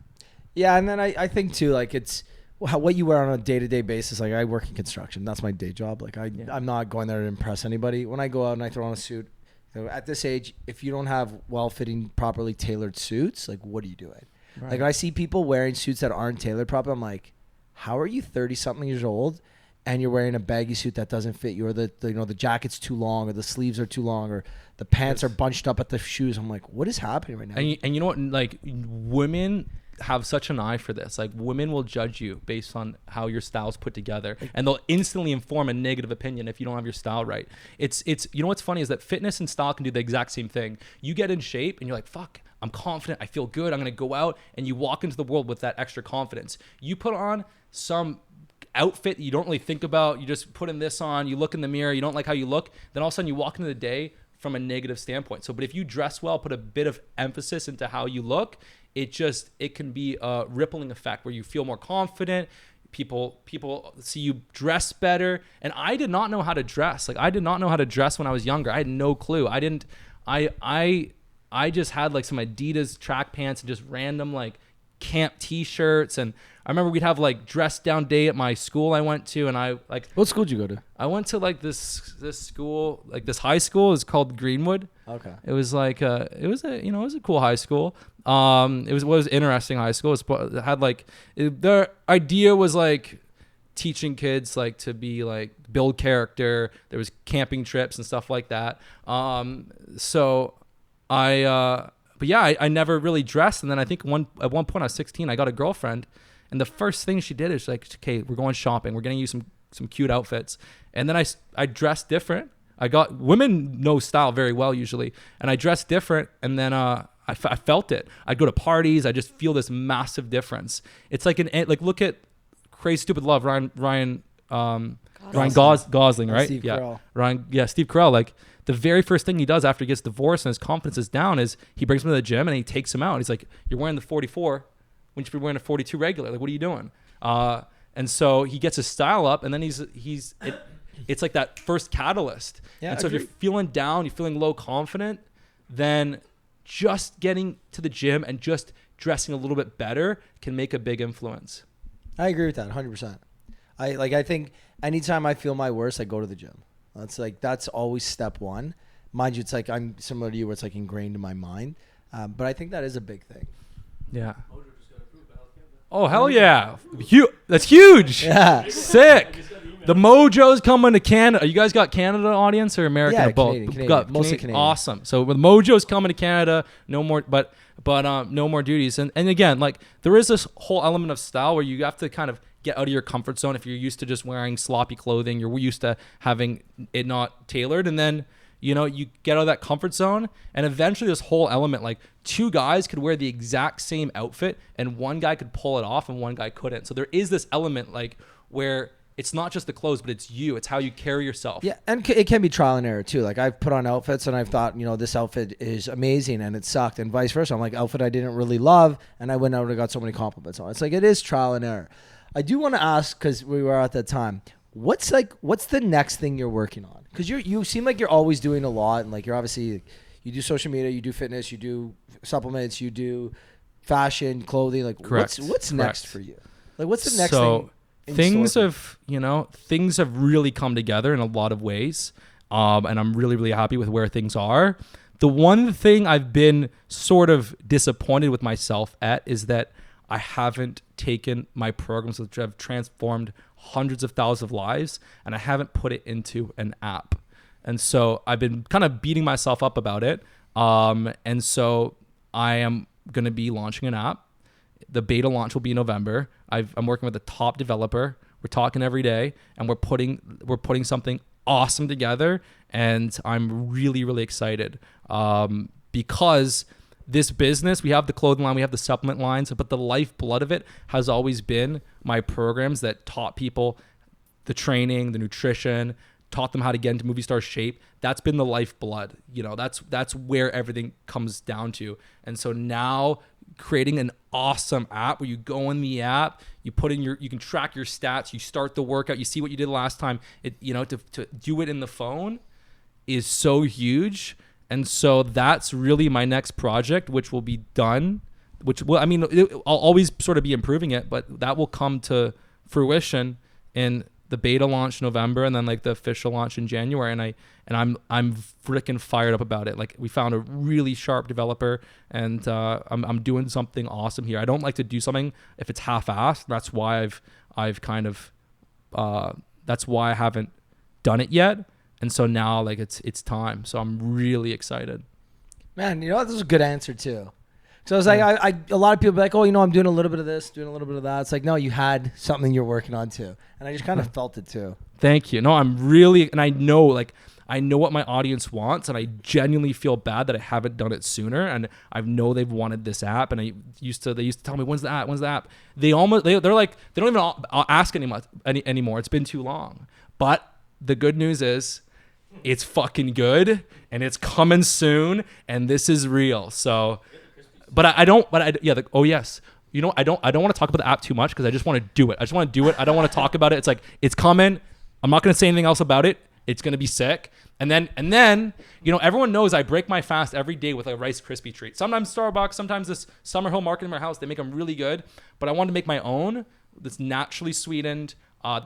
Yeah, and then I think too, it's what you wear on a day-to-day basis. I work in construction. That's my day job. I'm not going there to impress anybody. When I go out and I throw on a suit, at this age, if you don't have well-fitting, properly tailored suits, what are you doing? Right. When I see people wearing suits that aren't tailored properly, I'm like, how are you 30-something years old and you're wearing a baggy suit that doesn't fit you, or the jacket's too long, or the sleeves are too long, or the pants are bunched up at the shoes? I'm like, what is happening right now? And you know what? Women have such an eye for this. Like women will judge you based on how your style's put together, and they'll instantly inform a negative opinion if you don't have your style right. It's you know what's funny is that fitness and style can do the exact same thing. You get in shape and you're like, fuck, I'm confident, I feel good, I'm gonna go out, and you walk into the world with that extra confidence. You put on some outfit you don't really think about, you just put in this on, you look in the mirror, you don't like how you look, then all of a sudden you walk into the day from a negative standpoint. So, but if you dress well, put a bit of emphasis into how you look, it can be a rippling effect where you feel more confident. People see you dress better. And I did not know how to dress. Like I did not know how to dress when I was younger. I had no clue. I just had like some Adidas track pants and just random like camp t-shirts, and I remember we'd have like dress down day at my school I went to, and I like, what school did you go to? I went to like this school, like this high school is called Greenwood. Okay. It was like it was a cool high school. It was interesting high school. It had like their idea was like teaching kids like to be like build character. There was camping trips and stuff like that. But yeah, I never really dressed. And then I think at one point I was 16, I got a girlfriend. And the first thing she did is like, okay, we're going shopping. We're getting you some cute outfits. And then I dressed different. Women know style very well usually. And I dressed different. And then I felt it. I'd go to parties. I just feel this massive difference. It's like look at Crazy Stupid Love, Ryan Gosling, right? Steve Carell. Steve Carell. Like the very first thing he does after he gets divorced and his confidence is down is he brings him to the gym and he takes him out. He's like, you're wearing the 44 when you should be wearing a 42 regular. Like, what are you doing? And so he gets his style up, and then it's like that first catalyst. Yeah, and so if you're feeling down, you're feeling low confident, then just getting to the gym and just dressing a little bit better can make a big influence. I agree with that 100%. I think anytime I feel my worst, I go to the gym. That's always step one. Mind you, it's like I'm similar to you where it's like ingrained in my mind. But I think that is a big thing. Yeah. Oh, hell yeah. That's huge. Yeah. Sick. The Mojo's coming to Canada. You guys got Canada audience or American? Yeah, or both? Canadian. Mostly Canadian. Awesome. So with Mojo's coming to Canada, no more, but no more duties. And again, like there is this whole element of style where you have to kind of get out of your comfort zone. If you're used to just wearing sloppy clothing, you're used to having it not tailored, and then you get out of that comfort zone, and eventually this whole element, like two guys could wear the exact same outfit and one guy could pull it off and one guy couldn't. So there is this element like where it's not just the clothes, but it's you. It's how you carry yourself. Yeah, and it can be trial and error too. Like I've put on outfits and I've thought, this outfit is amazing and it sucked, and vice versa. I'm like, outfit I didn't really love, and I went out and got so many compliments on it. It's like it is trial and error. I do want to ask, because we were at that time, what's the next thing you're working on? Because you seem like you're always doing a lot, and like you're obviously, you do social media, you do fitness, you do supplements, you do fashion, clothing. Like Correct. What's next for you? Like what's the next thing? Things have really come together in a lot of ways, and I'm really, really happy with where things are. The one thing I've been sort of disappointed with myself at is that I haven't taken my programs, which have transformed hundreds of thousands of lives, and I haven't put it into an app. And so I've been kind of beating myself up about it. And so I am going to be launching an app. The beta launch will be in November. I'm working with a top developer. We're talking every day, and we're putting something awesome together. And I'm really, really excited because this business, we have the clothing line, we have the supplement lines, but the lifeblood of it has always been my programs that taught people the training, the nutrition, taught them how to get into movie star shape. That's been the lifeblood. That's where everything comes down to. And so now creating an awesome app where you go in the app, you can track your stats, you start the workout, you see what you did last time. To do it in the phone is so huge. And so that's really my next project, which will be done, I'll always sort of be improving it, but that will come to fruition in the beta launch November, and then like the official launch in January. And I'm freaking fired up about it. Like we found a really sharp developer, and I'm doing something awesome here. I don't like to do something if it's half-assed. That's why that's why I haven't done it yet. And so now, like, it's time. So I'm really excited. Man, this is a good answer too. So it's like a lot of people be like, oh, I'm doing a little bit of this, doing a little bit of that. It's like, no, you had something you're working on too, and I just kind of felt it too. Thank you. No, I'm really, and I know what my audience wants, and I genuinely feel bad that I haven't done it sooner. And I know they've wanted this app, and they used to tell me, when's the app? They're like, they don't even ask anymore. It's been too long. But the good news is, it's fucking good, and it's coming soon, and this is real. So, oh yes. I don't want to talk about the app too much because I just want to do it. I don't want to talk about it. It's like, it's coming. I'm not going to say anything else about it. It's going to be sick. And then, everyone knows I break my fast every day with a Rice Krispie treat. Sometimes Starbucks, sometimes this Summerhill Market in my house, they make them really good. But I wanted to make my own that's naturally sweetened.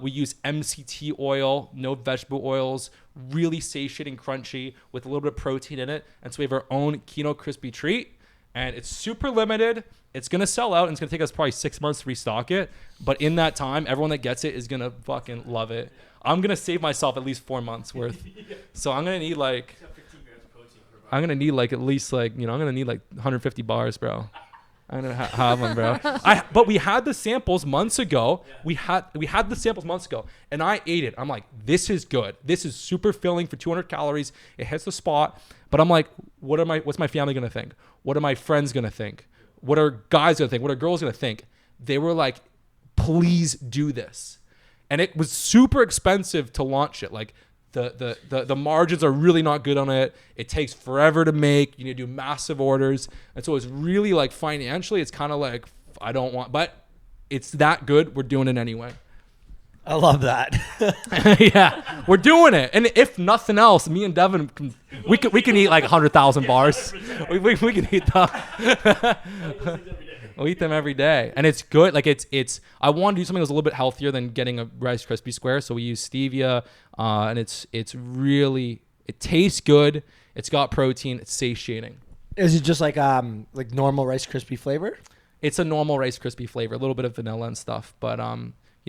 We use MCT oil, no vegetable oils, really satiating, crunchy with a little bit of protein in it. And so we have our own Kino crispy treat. And it's super limited. It's going to sell out, and it's going to take us probably 6 months to restock it. But in that time, everyone that gets it is going to fucking love it. I'm going to save myself at least 4 months worth. So I'm going to need at least I'm going to need 150 bars, bro. I'm going to have them, bro. But we had the samples months ago. We had the samples months ago, and I ate it. I'm like, this is good. This is super filling for 200 calories. It hits the spot. But I'm like, what's my family going to think? What are my friends going to think? What are guys going to think? What are girls going to think? They were like, please do this. And it was super expensive to launch it. Like the margins are really not good on it. It takes forever to make. You need to do massive orders. And so it's really like financially, it's kind of like, but it's that good. We're doing it anyway. I love that. Yeah, we're doing it. And if nothing else, me and Devin, we can eat like 100,000 bars. We can eat them. We'll eat them every day. And it's good. Like it's. I want to do something that's a little bit healthier than getting a Rice Krispie square. So we use stevia, and it's really, it tastes good. It's got protein. It's satiating. Is it just like normal Rice Krispie flavor? It's a normal Rice Krispie flavor, a little bit of vanilla and stuff, but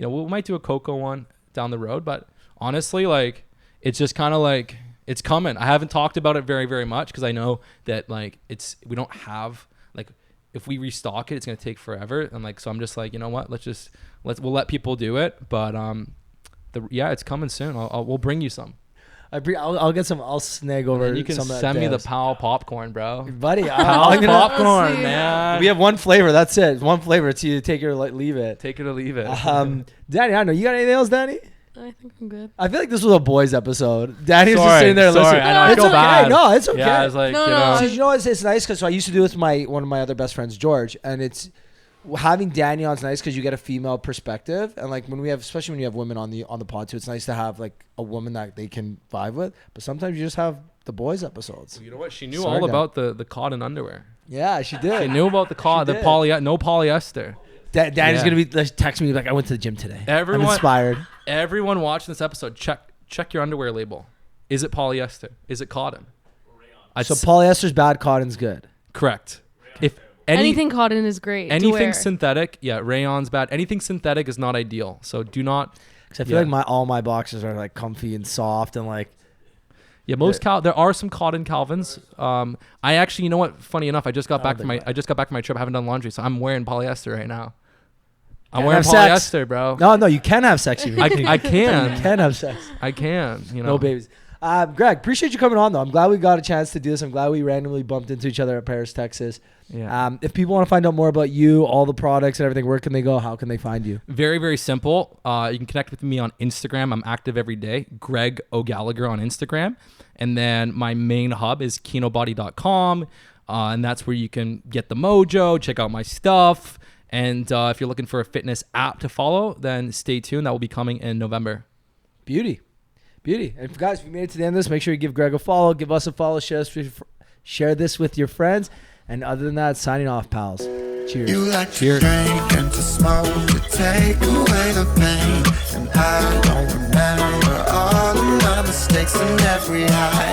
we might do a cocoa one down the road, but honestly, like, it's just kind of like, it's coming. I haven't talked about it very, very much because I know that like we don't have, like, if we restock it, it's going to take forever. And like, so I'm just like, you know what, we'll let people do it. But it's coming soon. We'll bring you some. I'll get some. I'll snag over. You can some of send me the Powell popcorn, bro. Buddy. Powell popcorn, man. We have one flavor. That's it. One flavor. It's either take it or leave it. Take it or leave it. Danny, I don't know. You got anything else, Danny? I think I'm good. I feel like this was a boys episode. Danny's just sitting there listening. I know, I it's feel okay. bad. No, it's okay. Yeah, I was like, So you know what? It's nice because I used to do this with one of my other best friends, George, and it's having Danny on is nice because you get a female perspective, and like especially when you have women on the pod too, it's nice to have like a woman that they can vibe with. But sometimes you just have the boys episodes. Well, you know what? She knew all about the cotton underwear. Yeah, she did. She knew about the cotton, no polyester. Danny's gonna be text me like, I went to the gym today. I'm inspired. Everyone watching this episode, check your underwear label. Is it polyester? Is it cotton? So polyester's bad, cotton's good. Correct. If anything cotton is great. Anything synthetic, rayon's bad. Anything synthetic is not ideal. So do not. Because I feel like all my boxers are like comfy and soft and like. Yeah, there are some cotton Calvins. I actually, you know what? Funny enough, I just got back from my trip. I haven't done laundry, so I'm wearing polyester right now. I'm wearing polyester, bro. No, you can have sex. I can. You can have sex. I can. No babies. Greg, appreciate you coming on though. I'm glad we got a chance to do this. I'm glad we randomly bumped into each other at Paris, Texas. Yeah. If people want to find out more about you, all the products and everything, where can they go? How can they find you? Very, very simple. You can connect with me on Instagram. I'm active every day. Greg O'Gallagher on Instagram. And then my main hub is kinobody.com. And that's where you can get the mojo, check out my stuff. And if you're looking for a fitness app to follow, then stay tuned. That will be coming in November. Beauty. And guys, if you made it to the end of this, make sure you give Greg a follow, give us a follow, share this with your friends. And other than that, signing off, pals. Cheers. You like to drink and to smoke to take away the pain. And I don't remember all of my mistakes and every high.